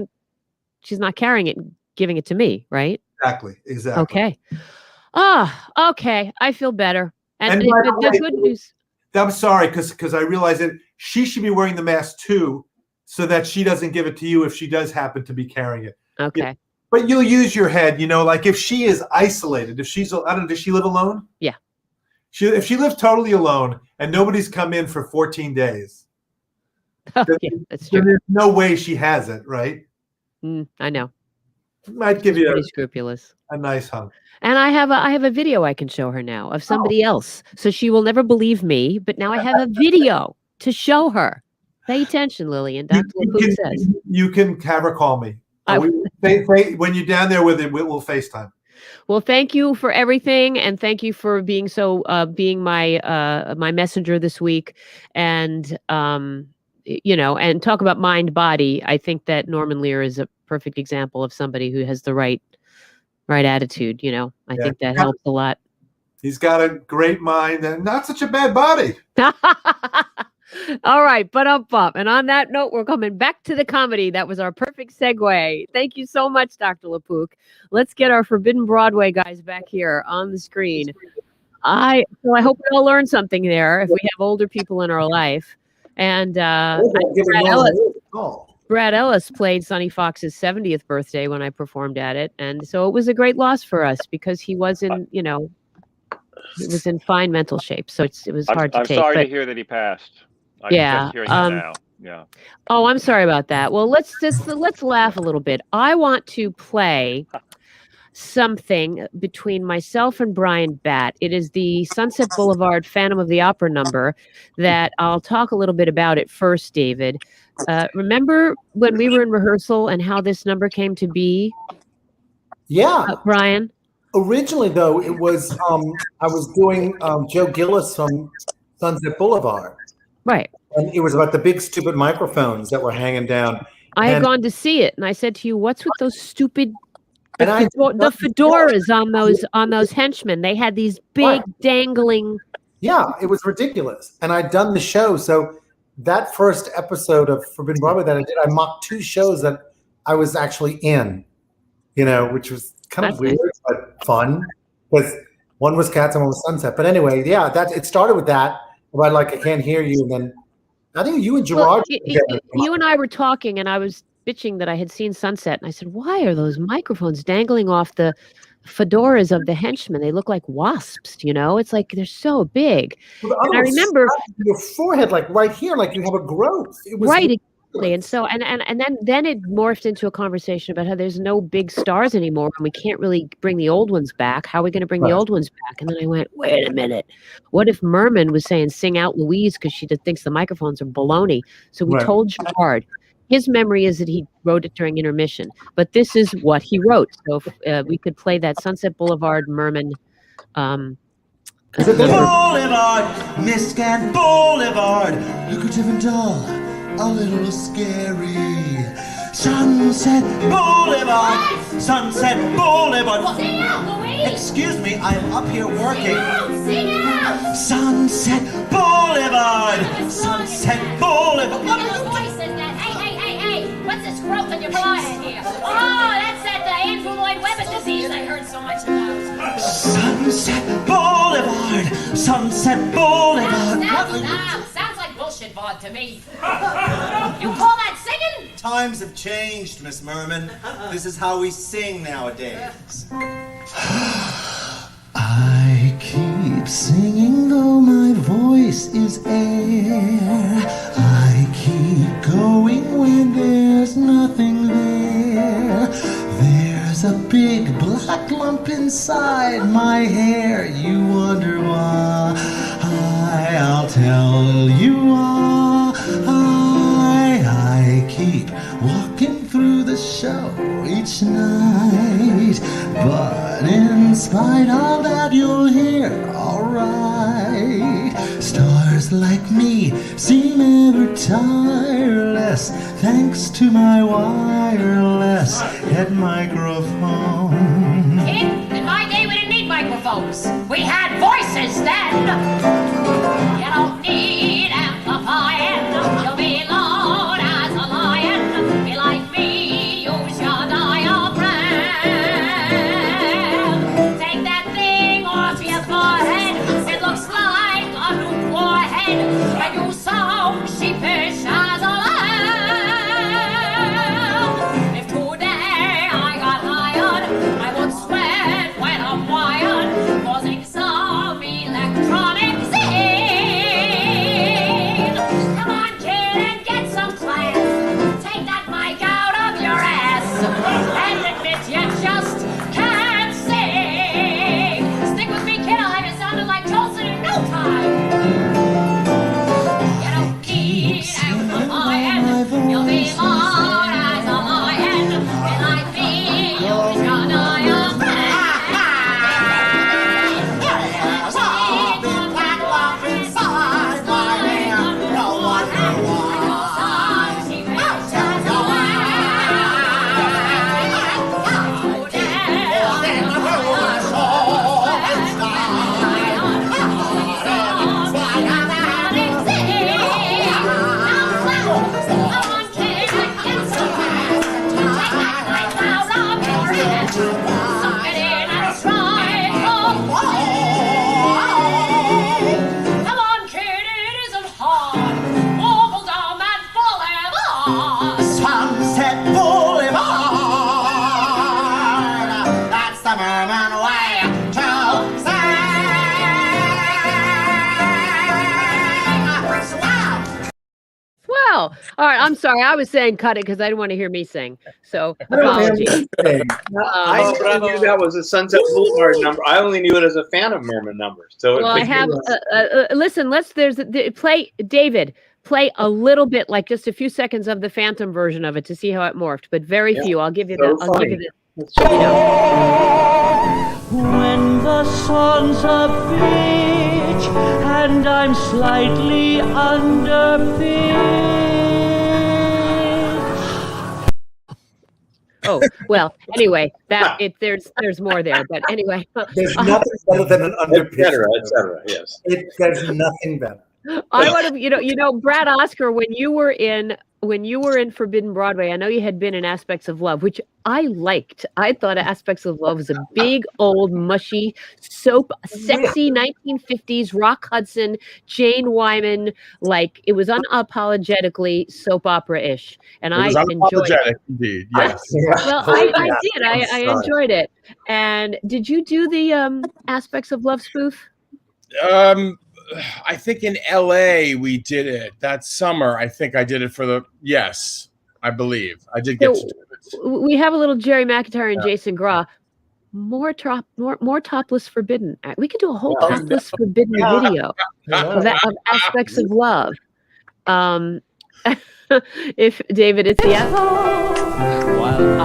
not carrying it and giving it to me. Right. Exactly. Okay. Okay. I feel better. And the good news. I'm sorry, because I realize that she should be wearing the mask too, so that she doesn't give it to you if she does happen to be carrying it. Okay. But you'll use your head, like if she is isolated, if she's, I don't know, does she live alone? Yeah. If she lives totally alone and nobody's come in for 14 days, that's true. There's no way she has it, right? I know. Might give you pretty scrupulous. A nice hug. And I have a video I can show her now of somebody else. So she will never believe me, but now I have a video to show her. Pay attention, Lillian. That's what Lapook says. You can have her call me. When you're down there with it, we'll FaceTime. Well, thank you for everything, and thank you for being being my my messenger this week, and and talk about mind body. I think that Norman Lear is a perfect example of somebody who has the right attitude. I think that helps a lot. He's got a great mind and not such a bad body. All right, but up. And on that note, we're coming back to the comedy. That was our perfect segue. Thank you so much, Dr. Lapook. Let's get our Forbidden Broadway guys back here on the screen. I hope we all learned something there if we have older people in our life. And Brad Ellis played Sonny Fox's 70th birthday when I performed at it. And so it was a great loss for us because he was in, it was in fine mental shape. So it was hard to take. I'm sorry to hear that he passed. I'm just hearing that now. Yeah. Oh, I'm sorry about that. Well, let's laugh a little bit. I want to play something between myself and Bryan Batt. It is the Sunset Boulevard Phantom of the Opera number that I'll talk a little bit about it first, David. Remember when we were in rehearsal and how this number came to be? Yeah. Bryan? Originally, though, it was I was doing Joe Gillis from Sunset Boulevard. Right. And it was about the big stupid microphones that were hanging down. I had gone to see it, and I said to you, "What's with those stupid the fedoras on those henchmen? They had these big dangling." Yeah, it was ridiculous. And I'd done the show, so that first episode of Forbidden Broadway that I did, I mocked 2 shows that I was actually in. Which was kind of weird but fun because one was Cats and one was Sunset. But anyway, it started with that. About I can't hear you, and then I think you and Gerard. You and I were talking, and I was bitching that I had seen Sunset, and I said, "Why are those microphones dangling off the fedoras of the henchmen? They look like wasps. It's like they're so big." Well, and I remember your forehead, right here, like you have a growth. It was right. And so and then it morphed into a conversation about how there's no big stars anymore and we can't really bring the old ones back. How are we going to bring the old ones back? And then I went, wait a minute. What if Merman was saying sing out Louise because she thinks the microphones are baloney? So we told Gerard. His memory is that he wrote it during intermission, but this is what he wrote. So if we could play that Sunset Boulevard Merman. Boulevard, Miscan Boulevard, lucrative and dull, a little scary. Sunset Boulevard. Sunset Boulevard. Well, sing out, Louis. Excuse me, I'm up here working. Sing out. Sunset Boulevard. Sunset Boulevard. What kind of voice is that? Hey. What's this growth in your forehead here? Oh, that's that Andrew Lloyd Webber disease I heard so much about. Sunset Boulevard. Sunset Boulevard. Sounds like bullshit vod to me. You call that singing? Times have changed, Miss Merman. This is how we sing nowadays. I keep singing though my voice is air. I keep going when there's nothing there. There's a big black lump inside my hair. You wonder why? I'll tell you why. I keep walking through the show each night, but in spite of that you'll hear alright. Stars like me seem ever tireless, thanks to my wireless head microphone. Kid, in my day we didn't need microphones. We had voices then. You don't need amplifying. You'll be alone as a lion. Be like me, use your diaphragm. Take that thing off your forehead. It looks like a new warhead. And you sound sheepish as a lamb. If today I got hired, I would sweat when I'm wired, causing some electronic scene. Come on, kid, and get some class. Take that mic out of your ass and admit you just can't sing. Stick with me, kid, I'll have you sounding like Jolson in no time. You don't need amplifying. You'll be loud as a lion. Be like me, use your Sunset Boulevard. That's the Merman way to sing. Wow. All right. I'm sorry. I was saying cut it because I didn't want to hear me sing. So apologies. I only knew that was a Sunset Boulevard number. I only knew it as a Phantom Merman number. So Well, I have. Listen. Play David. Play a little bit, like just a few seconds of the Phantom version of it to see how it morphed, but very few. I'll give you that. I'll give you that. When the sun's a bitch and I'm slightly underpitched. Oh well. Anyway, there's more there, but anyway. There's nothing better than an underpitch. Et cetera, yes. There's nothing better. I would have, Brad Oscar, when you were in Forbidden Broadway, I know you had been in Aspects of Love, which I liked. I thought Aspects of Love was a big, old, mushy, soap, sexy 1950s Rock Hudson, Jane Wyman, like it was unapologetically soap opera-ish, and I enjoyed it. Indeed, yes. I did. I enjoyed it. And did you do the Aspects of Love spoof? I think in LA we did it that summer. I think I did it yes, I believe I did get to do it. We have a little Gerry McIntyre and Jason Graae. More topless forbidden. We could do a whole topless forbidden video of Aspects of Love. If David, it's the While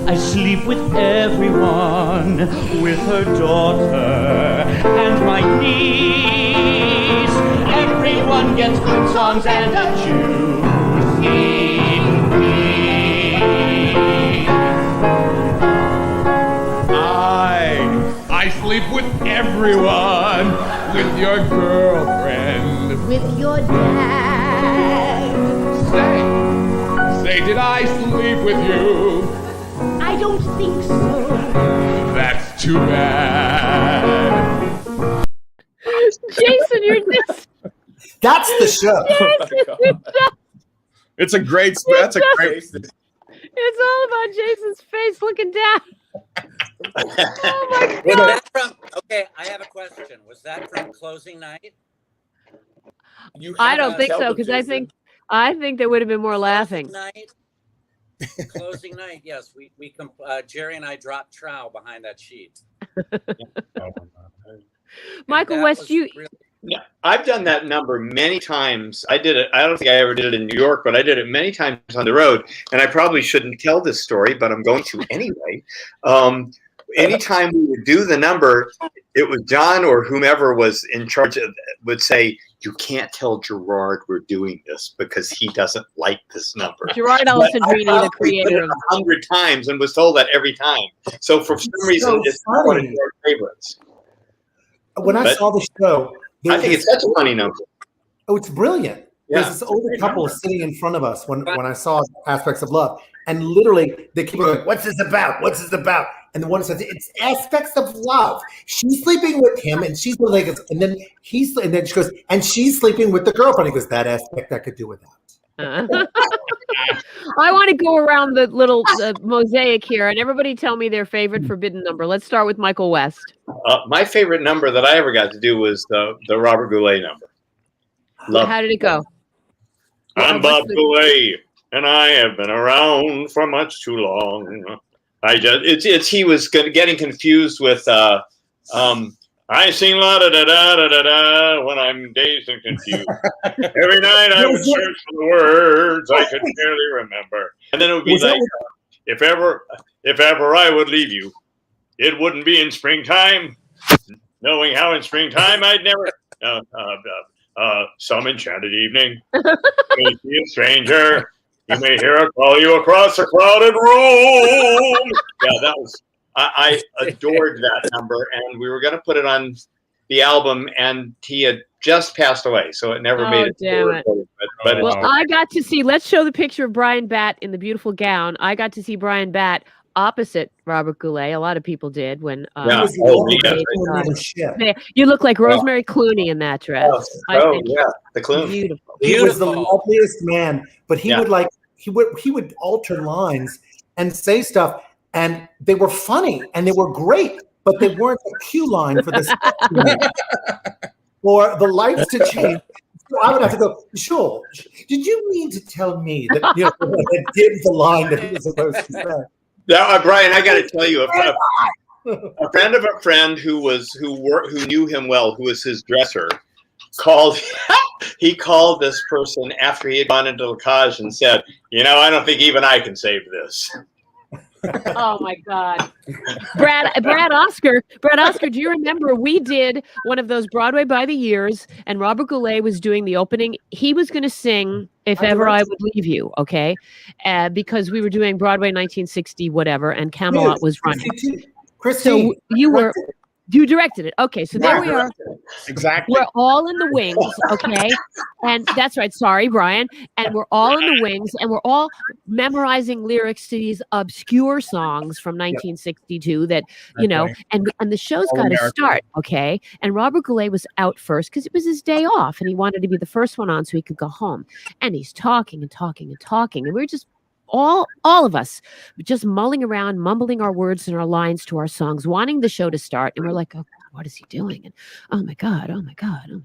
I sleep with everyone, with her daughter and my niece. Everyone gets good songs and a juicy piece. everyone with your girlfriend. With your dad. Say, did I sleep with you? I don't think so. That's too bad. Jason, you're just... That's the show. It's a great. That's a great. It's all about Jason's face looking down. Oh my Was God. that from, okay, I have a question. Was that from closing night? I don't think so, because I think there would have been more laughing. Closing night, yes. Gerry and I dropped trow behind that sheet. Michael West, Yeah, I've done that number many times. I did it. I don't think I ever did it in New York, but I did it many times on the road. And I probably shouldn't tell this story, but I'm going to anyway. Anytime we would do the number, it was John or whomever was in charge of would say, "You can't tell Gerard we're doing this because he doesn't like this number." Gerard Alessandrini, the creator of 100 times, and was told that every time. So for some reason, it's one of your favorites. When I saw the show, I think it's such a funny number. Oh, it's brilliant. Yeah. There's this older couple sitting in front of us when I saw Aspects of Love. And literally, they keep going, "What's this about? What's this about?" And the one says, "It's Aspects of Love. She's sleeping with him, and she's like, and then she goes, and she's sleeping with the girlfriend." He goes, "That aspect I could do without." I want to go around the little mosaic here, and everybody tell me their favorite forbidden number. Let's start with Michael West. My favorite number that I ever got to do was the Robert Goulet number. How did it go? I'm Bob Goulet, and I have been around for much too long. He was getting confused with I sing la da da da da da da when I'm dazed and confused. Every night I would search for the words I could barely remember, and then it would be like, if ever I would leave you, it wouldn't be in springtime. Knowing how in springtime I'd never some enchanted evening. You may see a stranger. You may hear her call you across a crowded room. Yeah, that was. I adored that number, and we were going to put it on the album, and he had just passed away, so it never made it. Damn it. But I got to see. Let's show the picture of Bryan Batt in the beautiful gown. I got to see Bryan Batt opposite Robert Goulet. A lot of people did when. You look like Rosemary Clooney in that dress. The Clooney. Beautiful. He was the loveliest man, but he would alter lines and say stuff. And they were funny and they were great, but they weren't a cue line for this or the lights to change. So I would have to go, George, did you mean to tell me that that did the line that he was supposed to say? Now, Bryan, I got to tell you, a friend of a friend who knew him well, who was his dresser, called this person after he had gone into Lacage and said, "I don't think even I can save this." Oh my God. Brad Oscar, do you remember we did one of those Broadway by the Years and Robert Goulet was doing the opening. He was going to sing If Ever I Would Leave You, okay? Because we were doing Broadway 1960 whatever and Camelot was running. Christine, so you directed it. Okay, so there we are. Exactly. We're all in the wings, okay? And that's right. Sorry, Bryan. And we're all in the wings, and we're all memorizing lyrics to these obscure songs from 1962 that, and the show's got to start, okay? And Robert Goulet was out first because it was his day off, and he wanted to be the first one on so he could go home. And he's talking and talking and talking, and we're just all of us just mulling around, mumbling our words and our lines to our songs, wanting the show to start. And we're like, oh, what is he doing? And oh my God, oh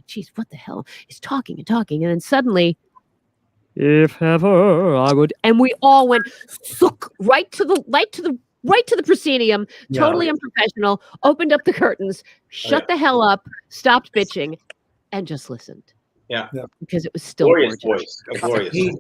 geez, what the hell? He's talking and talking. And then suddenly, if ever I would, and we all went right to the proscenium, totally unprofessional, opened up the curtains, shut the hell up, stopped bitching, and just listened. Yeah. Because it was still glorious gorgeous. voice. Glorious.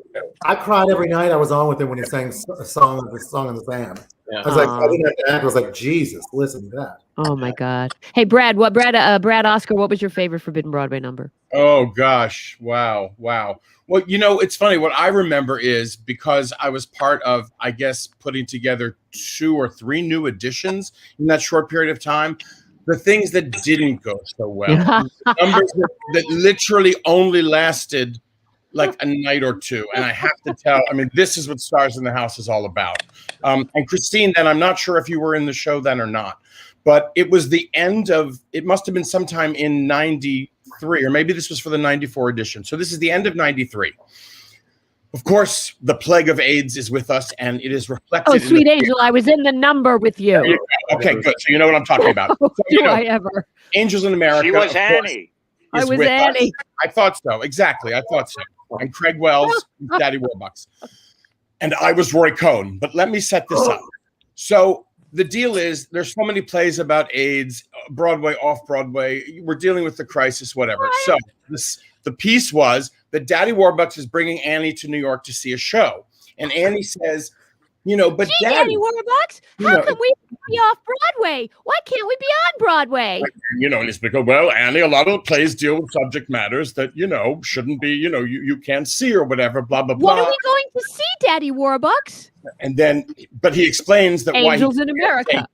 I cried every night I was on with him when he sang a song in the band. Yeah. I was like, I didn't have to act. I was like, Jesus, listen to that. Oh my God. Hey, Brad Oscar, what was your favorite Forbidden Broadway number? Oh gosh. Wow. Well, it's funny. What I remember is because I was part of, I guess, putting together 2 or 3 new editions in that short period of time. the things that didn't go so well. Numbers that literally only lasted like a night or two. And I have to tell, I mean, this is what Stars in the House is all about. And Christine, then I'm not sure if you were in the show then or not, but it was the end of, it must have been sometime in 93, or maybe this was for the 94 edition. So this is the end of 93. Of course, the plague of AIDS is with us, and it is reflected. Oh, sweet angel, I was in the number with you. Okay, good. So you know what I'm talking about. So, Do I ever? Angels in America. She was Annie. I was Annie. I thought so. Exactly. I thought so. And Craig Wells, Daddy Warbucks. And I was Roy Cohn. But let me set this up. So the deal is there's so many plays about AIDS, Broadway, off-Broadway. We're dealing with the crisis, whatever. So the piece was that Daddy Warbucks is bringing Annie to New York to see a show. And Annie says, you know, but Gee, Daddy Warbucks, how can we be off Broadway? Why can't we be on Broadway? You know, and it's because, well, Annie, a lot of the plays deal with subject matters that, you know, shouldn't be, you know, you can't see or whatever, blah, blah, blah. What are we going to see, Daddy Warbucks? And then, but he explains that Angels why in America.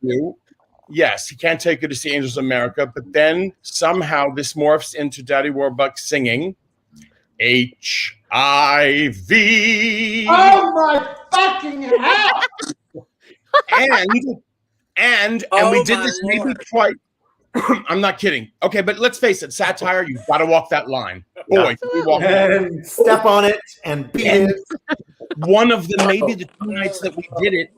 Yes, he can't take you to see Angels in America, but then somehow this morphs into Daddy Warbucks singing HIV. Oh my fucking hell! and we did this maybe twice. I'm not kidding. Okay, but let's face it, satire, you've got to walk that line. Boy, you walk and step on it and beat it. One of the maybe the 2 nights that we did it,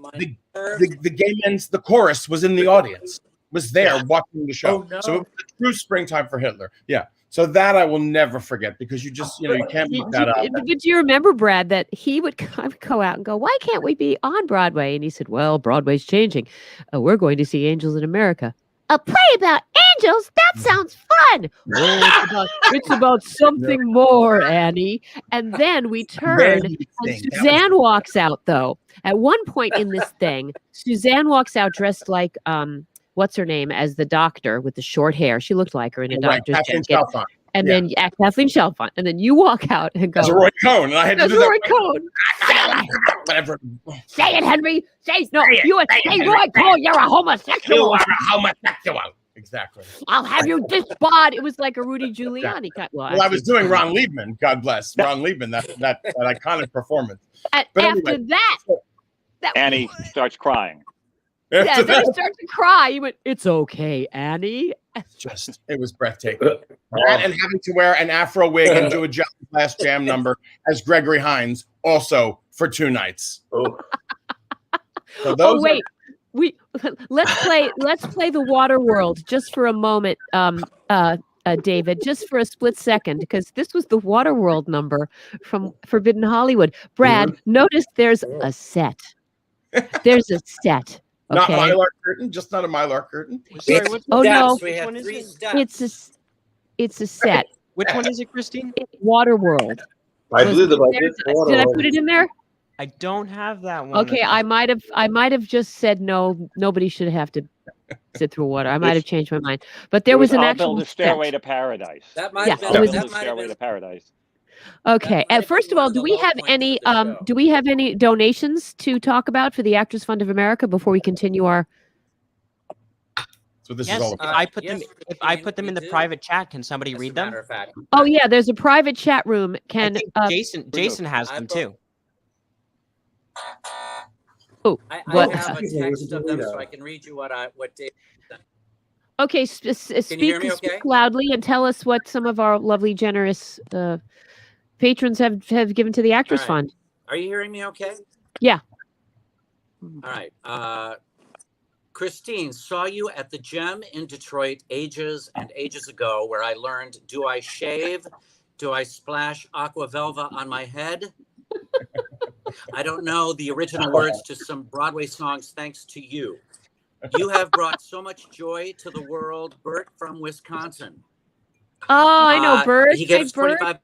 the gay men's the chorus was in the audience, was there watching the show. Oh, no. So it was a true springtime for Hitler. Yeah. So that I will never forget because you just, you know, you can't beat that up. But do you remember, Brad, that he would go out and go, why can't we be on Broadway? And he said, well, Broadway's changing. We're going to see Angels in America. A play about angels? That sounds fun. Well, it's about something more, Annie. And then we turn, and Suzanne walks out, though. At one point in this thing, Suzanne walks out dressed like, what's her name, as the doctor with the short hair. She looked like her in a doctor's jacket. And then Kathleen Chalfant. And then you walk out and go. As a Roy Cohn. And I had to do Roy that. Cohn. Whatever. Say it, Henry. Say Roy Cohn, you're a homosexual. You are a homosexual. Exactly. I'll have you disbarred. It was like a Rudy Giuliani cut. Well, I was doing Ron Liebman. God bless. Ron Liebman, that iconic performance. After that, Annie starts crying. Yeah, then he starts to cry. He went, "It's okay, Annie." It was breathtaking. And having to wear an Afro wig and do a Last Jam number as Gregory Hines, also for 2 nights. So wait, let's play the Water World just for a moment, David, just for a split second, because this was the Water World number from Forbidden Hollywood. Brad, notice there's a set. There's a set. Okay. Not Mylar curtain, just not a Mylar curtain. Sorry, no, we have 3 steps. It's a set. Which one is it, Christine? It's Water World. I believe that Did I put it in there? I don't have that one. Okay, I might have just said no. Nobody should have to sit through water. I might have changed my mind, but there was an actual build a Stairway to Paradise. That might have been the Stairway to Paradise. Okay. First of all, do we have any donations to talk about for the Actors Fund of America before we continue our? So this Yes, is all. if I put them in the private chat, can somebody read them? Oh yeah, there's a private chat room. Can Jason has them too. Oh, I what? have a text of them, so I can read you what Dave sent. Okay, speak loudly and tell us what some of our lovely, generous patrons have given to the Actors Fund. Are you hearing me okay? Yeah. All right. Christine, saw you at the Gem in Detroit ages and ages ago, where I learned, do I shave? Do I splash aqua velva on my head? I don't know the original words to some Broadway songs thanks to you. You have brought so much joy to the world. Bert from Wisconsin. Oh, I know Bert. He gave us $25.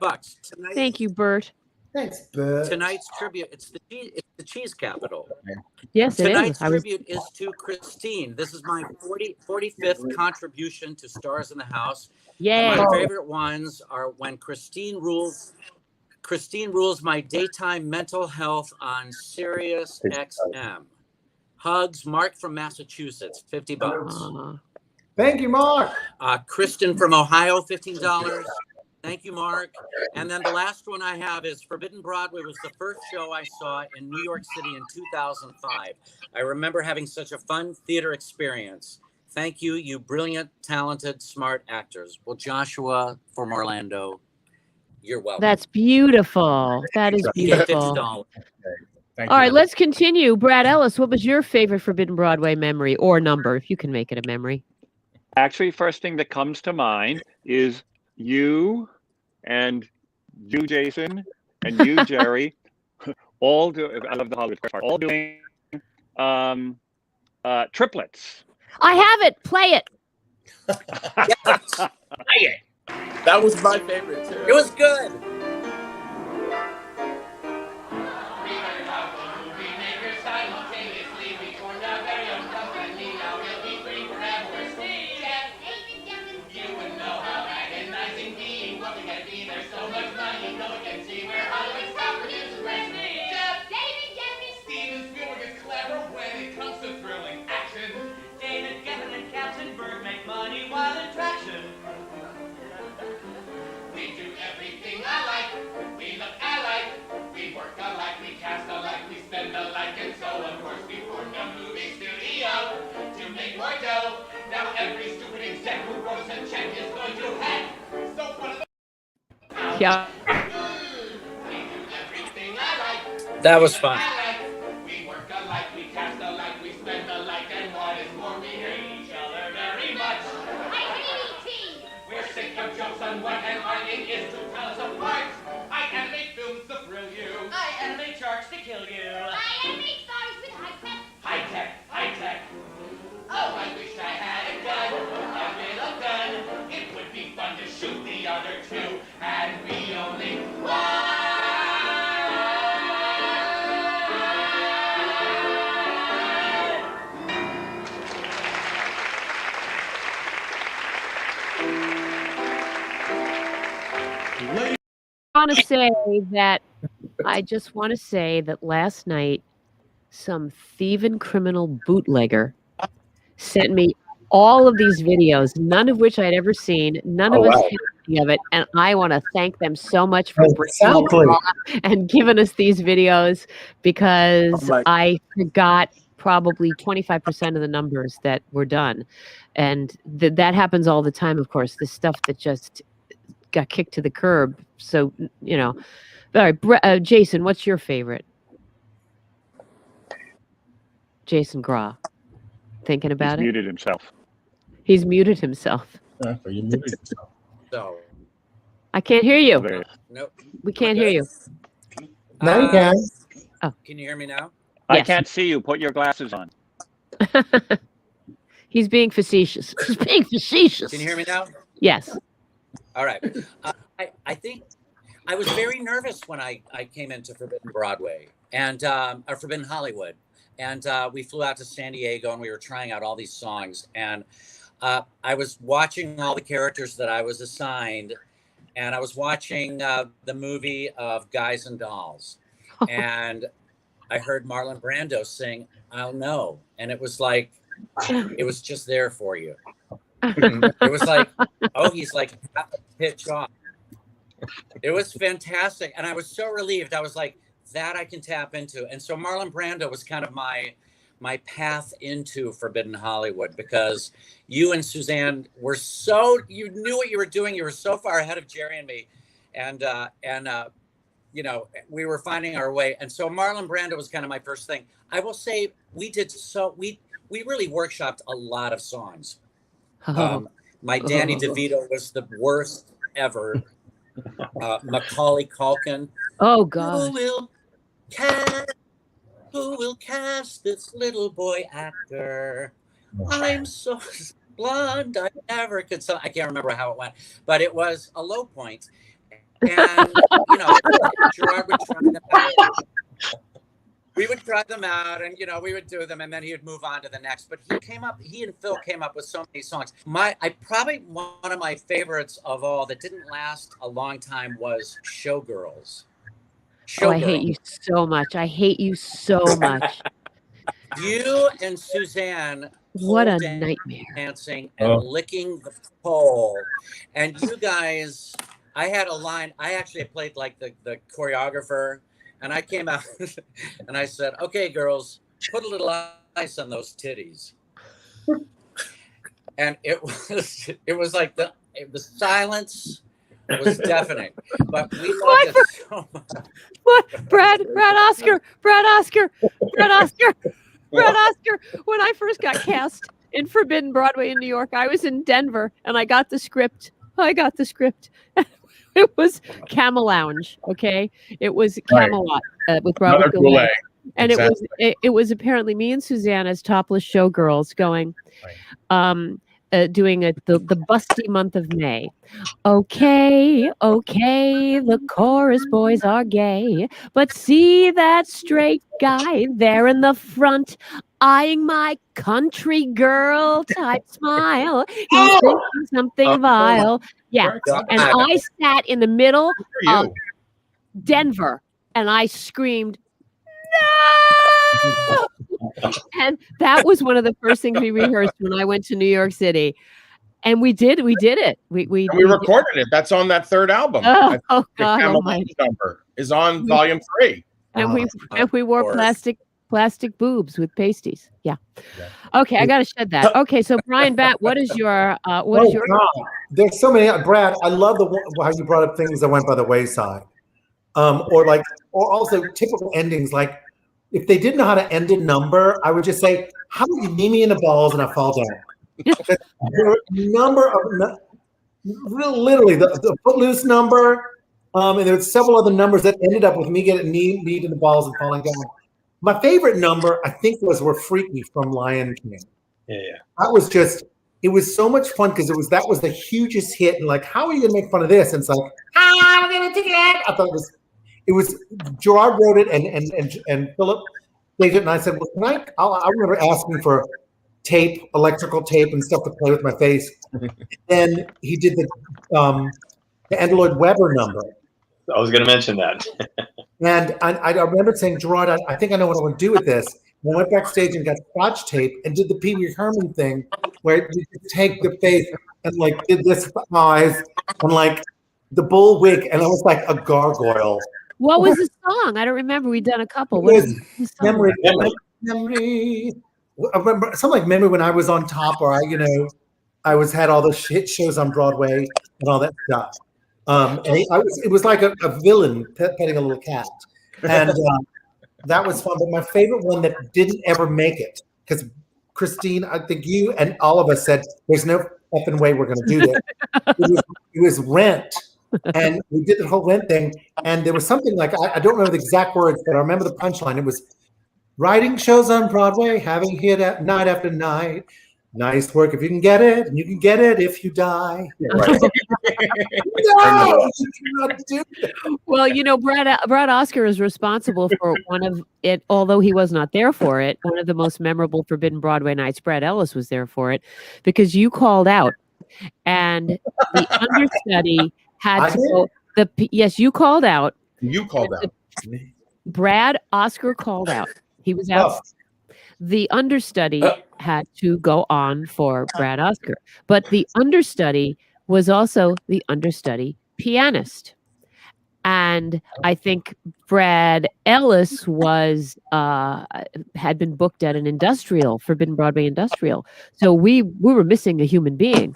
Tonight, thank you, Bert. Thanks, Bert. Tonight's tribute, it's the cheese capital. Yes, Tonight's tribute is to Christine. This is my 45th contribution to Stars in the House. Yeah. My favorite ones are when Christine rules my daytime mental health on Sirius XM. Hugs, Mark from Massachusetts, $50. Thank you, Mark. Kristen from Ohio, $15. Thank you, Mark. And then the last one I have is Forbidden Broadway was the first show I saw in New York City in 2005. I remember having such a fun theater experience. Thank you, you brilliant, talented, smart actors. Well, Joshua from Orlando, you're welcome. That's beautiful. That is You get beautiful. $50. All right, let's continue. Brad Ellis, what was your favorite Forbidden Broadway memory or number, if you can make it a memory? Actually, first thing that comes to mind is you and you, Jason, and you, Gerry, all do. I love the Hollywood part. All doing triplets. I have it. Play it. Play it. That was my favorite too. It was good. Yeah. That was fun. We work alike, we cast alike, we spend alike, and what is more, we hate each other very much. I hate E.T. We're sick of jokes on what an onion is to tell us apart. I animate films to thrill you. I animate sharks to kill you. I animate stars with high tech. High tech, high tech. Oh, I wish I had a gun, a little gun. It would be fun to shoot the other two, and we only one. I just want to say that last night, some thieving criminal bootlegger sent me all of these videos, none of which I'd ever seen. None of us had any of it. And I want to thank them so much for bringing it on and giving us these videos, because I forgot probably 25% of the numbers that were done. And that happens all the time, of course, the stuff that just got kicked to the curb. So, you know. All right, Jason, what's your favorite? Jason Graae. Thinking about He's muted himself. He's muted himself. You muted yourself. So I can't hear you. Nope. We can't hear you. Now you can. Oh. Can you hear me now? I can't see you. Put your glasses on. He's being facetious. He's being facetious. Can you hear me now? Yes. All right. I think I was very nervous when I came into Forbidden Broadway and or Forbidden Hollywood. And we flew out to San Diego and we were trying out all these songs. And I was watching all the characters that I was assigned. And I was watching the movie of Guys and Dolls. And I heard Marlon Brando sing, "I'll Know." And it was like, it was just there for you. It was like, oh, he's like half a pitch off. It was fantastic. And I was so relieved. I was like, that I can tap into. And so Marlon Brando was kind of my path into Forbidden Hollywood, because you and Suzanne were you knew what you were doing. You were so far ahead of Gerry and me. And you know, we were finding our way. And so Marlon Brando was kind of my first thing. I will say we really workshopped a lot of songs. My Danny DeVito was the worst ever. Macaulay Culkin. Oh God. Who will cast this little boy actor? I'm so blonde, I never could. So I can't remember how it went, but it was a low point. And you know, Gerard would try them out. We would try them out, and you know, we would do them, and then he would move on to the next. But he and Phil came up with so many songs. I probably one of my favorites of all that didn't last a long time was Showgirls. Oh, I hate you so much. I hate you so much. You and Suzanne What a pole nightmare. dancing and licking the pole. And you guys, I had a line. I actually played like the choreographer, and I came out and I said, "Okay, girls, put a little ice on those titties." And it was like the silence was deafening, but we loved it so much. What? Brad Oscar. When I first got cast in Forbidden Broadway in New York, I was in Denver and I got the script. It was Camel Lounge. Okay. It was Camelot with Robert Goulet. And it was apparently me and Susanna's topless showgirls going, doing the busty month of May. Okay, the chorus boys are gay, but see that straight guy there in the front, eyeing my country girl type smile. He's thinking something vile. Yeah, and I sat in the middle of Denver, and I screamed, "No!" And that was one of the first things we rehearsed when I went to New York City. And we did it. We recorded it. That's on that third album. Oh God Almighty! Number is on volume 3. And we wore plastic boobs with pasties. Yeah. Okay, I gotta shed that. Okay, so Bryan, Batt, what is your God. There's so many. Brad, I love how you brought up things that went by the wayside, or also typical endings. Like if they didn't know how to end a number, I would just say, "How about you knee me in the balls and I fall down?" There were a number of literally the Footloose number, and there were several other numbers that ended up with me getting kneed in the balls and falling down. My favorite number, I think, was "We're Freaky" from Lion King. Yeah. That was it was so much fun because that was the hugest hit. And like, how are you gonna make fun of this? And it's like, I'm gonna take it. I thought it was Gerard wrote it and Philip played it, and I said, well, I remember asking for electrical tape and stuff to play with my face. Then he did the Andrew Lloyd Webber number. I was going to mention that. And I remember saying, Gerard, I think I know what I want to do with this. And I went backstage and got scotch tape and did the Pee Wee Herman thing where you take the face and like did this eyes and like the bull wig, and it was like a gargoyle. What was the song? I don't remember. We'd done a couple. What is Memory. I remember something like Memory when I was on top, or I had all those hit shows on Broadway and all that stuff. And it was like a villain petting a little cat, and that was fun. But my favorite one that didn't ever make it, because Christine, I think you and all of us said, "There's no effing way we're going to do this." It was Rent, and we did the whole Rent thing, and there was something like I don't remember the exact words, but I remember the punchline. It was, "Writing shows on Broadway, having hit night after night. Nice work if you can get it, and you can get it if you die." Right. No, you cannot do that. Well, Brad Oscar is responsible for one of it, although he was not there for it. One of the most memorable Forbidden Broadway nights. Brad Ellis was there for it because you called out, and the understudy had to go. Yes, you called out. You called out. Brad Oscar called out. He was out. The understudy had to go on for Brad Oscar, but the understudy was also the understudy pianist. And I think Brad Ellis had been booked at an Forbidden Broadway industrial. So we were missing a human being.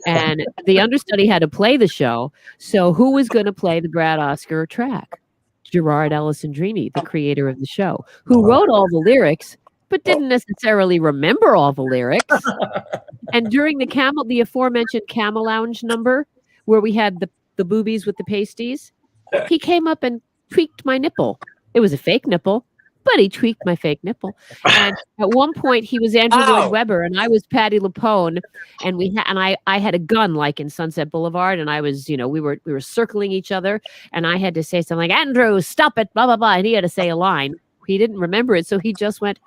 And the understudy had to play the show. So who was going to play the Brad Oscar track? Gerard Alessandrini, the creator of the show, who wrote all the lyrics, but didn't necessarily remember all the lyrics. And during the aforementioned Camel Lounge number, where we had the boobies with the pasties, he came up and tweaked my nipple. It was a fake nipple, but he tweaked my fake nipple. And at one point, he was Andrew Lloyd Webber, and I was Patti LuPone, and I had a gun like in Sunset Boulevard, and I was, we were circling each other, and I had to say something like, "Andrew, stop it, blah blah blah," and he had to say a line. He didn't remember it, so he just went,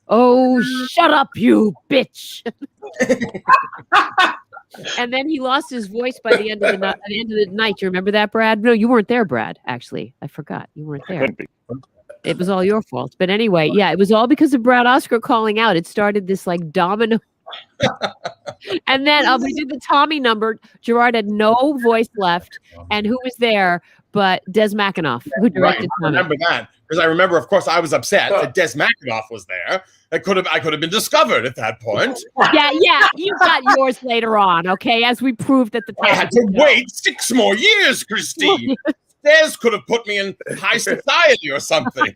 "Oh, shut up, you bitch." And then he lost his voice by the end of the night. You remember that, Brad? No, you weren't there, Brad. Actually, I forgot. You weren't there. It was all your fault. But anyway, yeah, it was all because of Brad Oscar calling out. It started this like domino. And then we did the Tommy number. Gerard had no voice left. And who was there but Des McAnuff, who directed Tommy. I remember that. Because I remember, of course, I was upset that Des McAnuff was there. I could have been discovered at that point. Yeah, you got yours later on, okay? As we proved at the time. I had to wait 6 more years, Christine. Des could have put me in high society or something.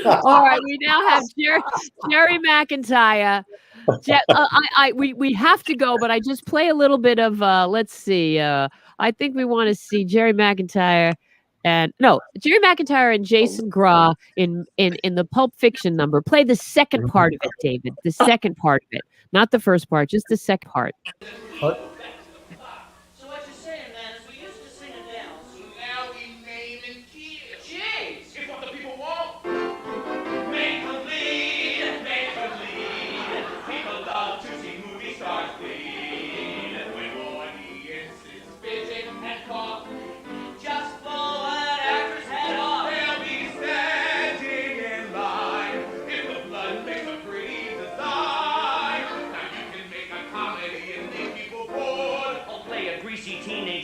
All right, we now have Gerry McIntyre. We have to go, but I just play a little bit of let's see. I think we want to see Gerry McIntyre and Jason Graae in the Pulp Fiction number. Play the second part of it, David. The second part of it, not the first part, just the second part.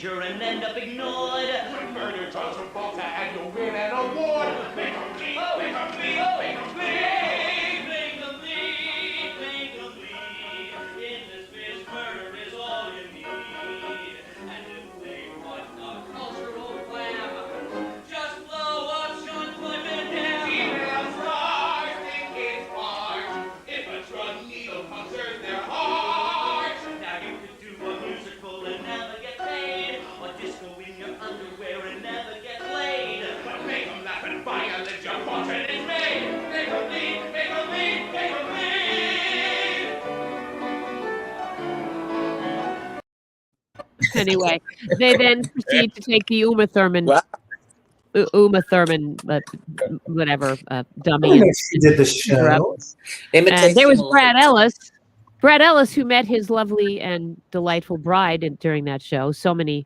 And end up ignored. Murder, drugs, or fault, and you'll win an award. Make them bleed, make them bleed, make them bleed. Make them bleed, make them bleed. In this biz, murder is all you need. And if they want a cultural glam, just blow up Sean Clement down. Female stars think it's art. If a drug needle punctures their heart. Now you could do a musical and never get paid. Disco in your underwear and never get laid. But make them laugh and violent, your fortune is made. Make them bleed, make them bleed, make them bleed. Anyway, they then proceed to take the Uma Thurman, whatever, dummy. She did the show. And there was Brad Ellis, who met his lovely and delightful bride during that show. So many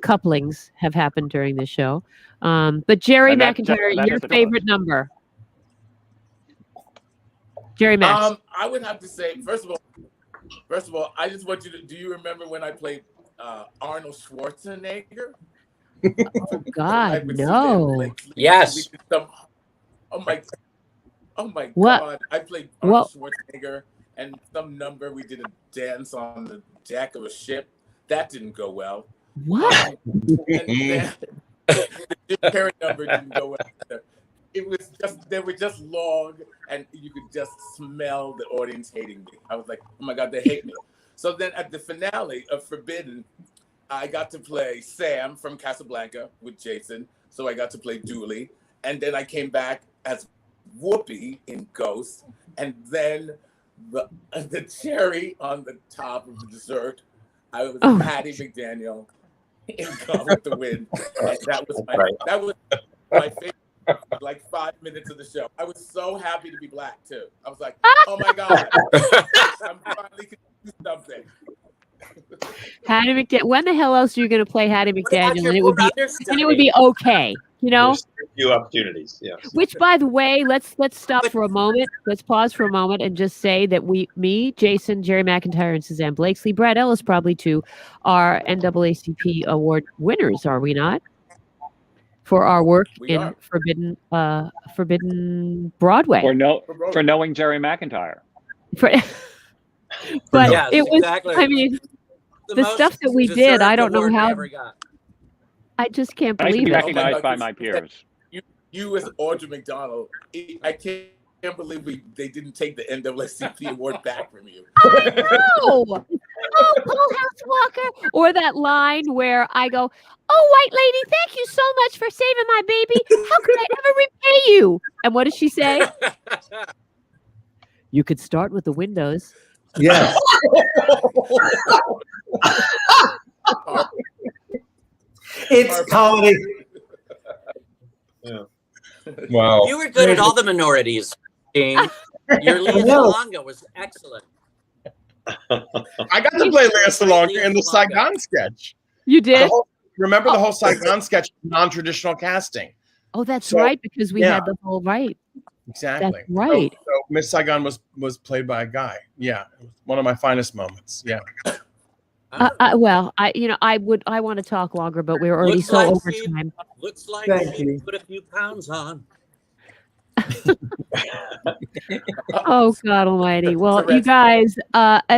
couplings have happened during the show. But Gerry McIntyre, your favorite number? Gerry Max. I would have to say, first of all, I just want you to. Do you remember when I played Arnold Schwarzenegger? Oh God, no. Yes. Oh my God! I played Arnold Schwarzenegger, and some number we did a dance on the deck of a ship. That didn't go well. What? And the Gerry number didn't go well either. It was just, they were just long, and you could just smell the audience hating me. I was like, oh my God, they hate me. So then at the finale of Forbidden, I got to play Sam from Casablanca with Jason. So I got to play Dooley. And then I came back as Whoopi in Ghost. And then the cherry on the top of the dessert, I was Hattie McDaniel in Gone with the Wind. And that was my favorite, like 5 minutes of the show. I was so happy to be black too. I was like, oh my God, I'm finally going to do something. Hattie McDaniel. When the hell else are you going to play Hattie McDaniel? And it would be okay, you know. There's a few opportunities, yes. Which, by the way, let's stop for a moment. Let's pause for a moment and just say that me, Jason, Gerry McIntyre, and Suzanne Blakesley, Brad Ellis probably too, are NAACP award winners, are we not? For our work in Forbidden Broadway. For knowing Gerry McIntyre. But yes, it was, exactly. I mean, the stuff that we did, I don't know how. I just can't believe it. Recognized by my peers. You as Audra McDonald, I can't believe they didn't take the NAACP award back from you. I know. Oh, Paul Housewalker. Or that line where I go, oh, white lady, thank you so much for saving my baby. How could I ever repay you? And what does she say? You could start with the windows. Yeah. It's comedy. Yeah. Wow. You were good at all the minorities, Dean. Your Lea Salonga was excellent. I got to play Lea Salonga in the Saigon sketch. You did? Remember the whole Saigon sketch, non-traditional casting. Oh, that's So, right, because we yeah. had the whole right. Exactly. That's right. So Miss Saigon was played by a guy. Yeah, it was one of my finest moments. Yeah. Well, I want to talk longer, but we're already Looks so like over she- time. Looks like Thank she you. put a few pounds on. Oh God Almighty! Well, you guys,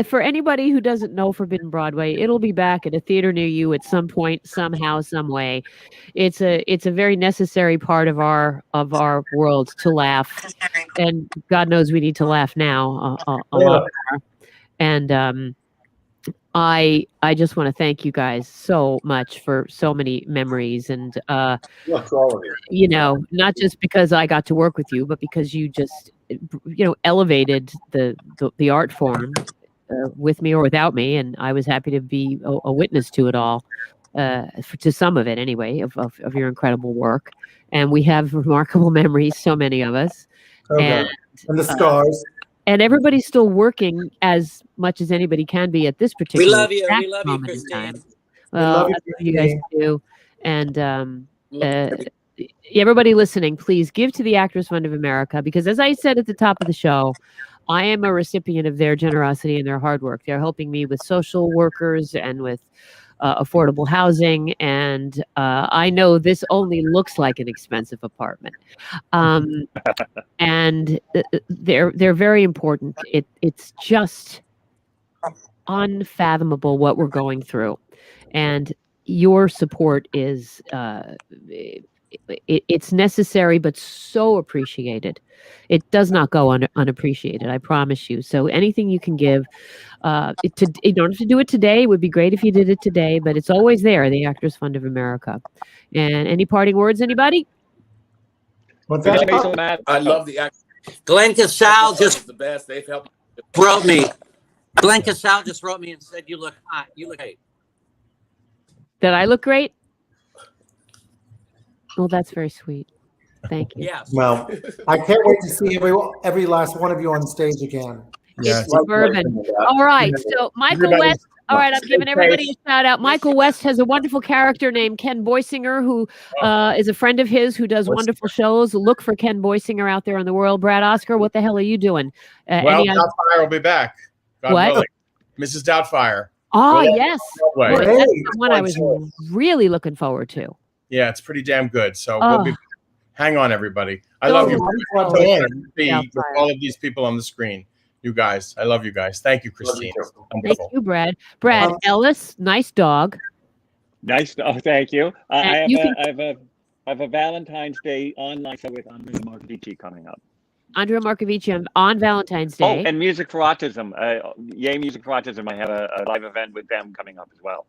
for anybody who doesn't know Forbidden Broadway, it'll be back at a theater near you at some point, somehow, some way. It's a very necessary part of our world to laugh, and God knows we need to laugh now a lot more. And I just want to thank you guys so much for so many memories, and not just because I got to work with you, but because you just elevated the art form with me or without me, and I was happy to be a witness to it all, to some of it anyway, of your incredible work. And we have remarkable memories, so many of us, and the stars. And everybody's still working as much as anybody can be at this particular love you. exact We love you, moment in Christine. time. Well, I love you guys too. And everybody listening, please give to the Actors Fund of America, because as I said at the top of the show, I am a recipient of their generosity and their hard work. They're helping me with social workers and with affordable housing, and I know this only looks like an expensive apartment, and they're very important. It's just unfathomable what we're going through, and your support is it's necessary but so appreciated. It does not go unappreciated, I promise you. So anything you can give, you don't have to do it today. It would be great if you did it today, but it's always there, the Actors Fund of America. And any parting words, anybody? What's that? I love the act. Glenn Casal just the best. They've helped. wrote me. Glenn Casal just wrote me and said, "You look hot. You look great." Did I look great? Well, that's very sweet. Thank you. Yes. Well, I can't wait to see every last one of you on stage again. It's suburban. All right. So Michael West. All right, I'm giving everybody a shout out. Michael West has a wonderful character named Ken Boysinger, who is a friend of his who does wonderful shows. Look for Ken Boysinger out there in the world. Brad Oscar, what the hell are you doing? Well, Doubtfire will be back. God willing. Mrs. Doubtfire. Oh, yes. Broadway. Boy, that's the one I was really looking forward to. Yeah, it's pretty damn good. So we'll be. Hang on, everybody. I love you. It's an honor to be with all of these people on the screen. You guys, I love you guys. Thank you, Christine. Thank you, Brad. Brad, Ellis, nice dog. Nice dog. Thank you. I have a Valentine's Day online show with Andrea Marcovici coming up. Andrea Marcovici on Valentine's Day. Oh, and Music for Autism. Yay, Music for Autism. I have a live event with them coming up as well.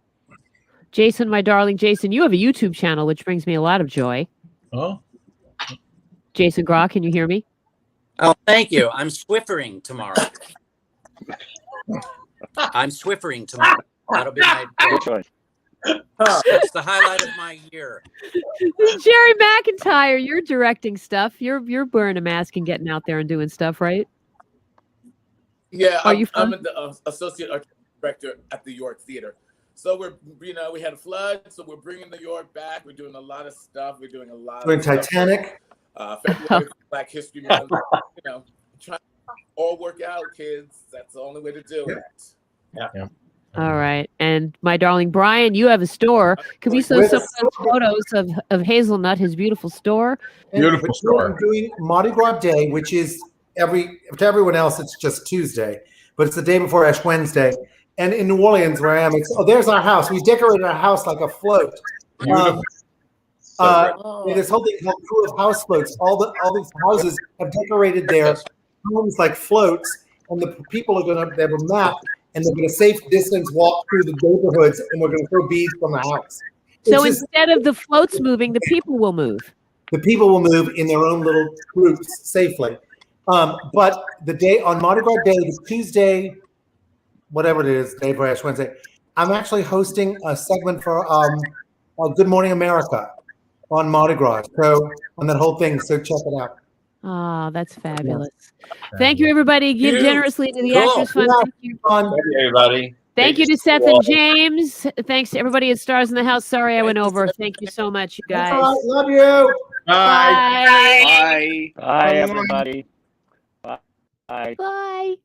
Jason, my darling Jason, you have a YouTube channel, which brings me a lot of joy. Oh. Jason Graae, can you hear me? Oh, thank you. I'm Swiffering tomorrow. I'm Swiffering tomorrow. That'll be my choice. It's the highlight of my year. Gerry McIntyre, you're directing stuff. You're wearing a mask and getting out there and doing stuff, right? Yeah, I'm the associate art director at the York Theater. So we had a flood, so we're bringing the York back. We're doing a lot of stuff. We're doing a lot doing of Titanic. February, Black History Month. Trying to all work out, kids. That's the only way to do it. Yeah. All right. And my darling Bryan, you have a store. Can we show some photos of Hazelnut, his beautiful store? Beautiful store. We're doing Mardi Gras Day, which is to everyone else, it's just Tuesday, but it's the day before Ash Wednesday. And in New Orleans, where I am, there's our house. We decorated our house like a float. This whole thing called Crew of House Floats. All these houses have decorated their homes like floats, and the people are going to have a map, and they're going to safe distance walk through the neighborhoods, and we're going to throw beads from the house. So instead of the floats moving, the people will move. The people will move in their own little groups safely. But the day on Mardi Gras Day, the Tuesday, whatever it is, day before Ash Wednesday, I'm actually hosting a segment for Good Morning America on Mardi Gras. So on that whole thing, so check it out. Oh, that's fabulous. Thank you, everybody. Give generously to the Actors Fund. Thank you. Thank you, everybody. Thank you to Seth and James. Thanks to everybody at Stars in the House. Sorry I went over. Thank you so much, you guys. Love you. Bye. Bye, everybody. Bye. Bye.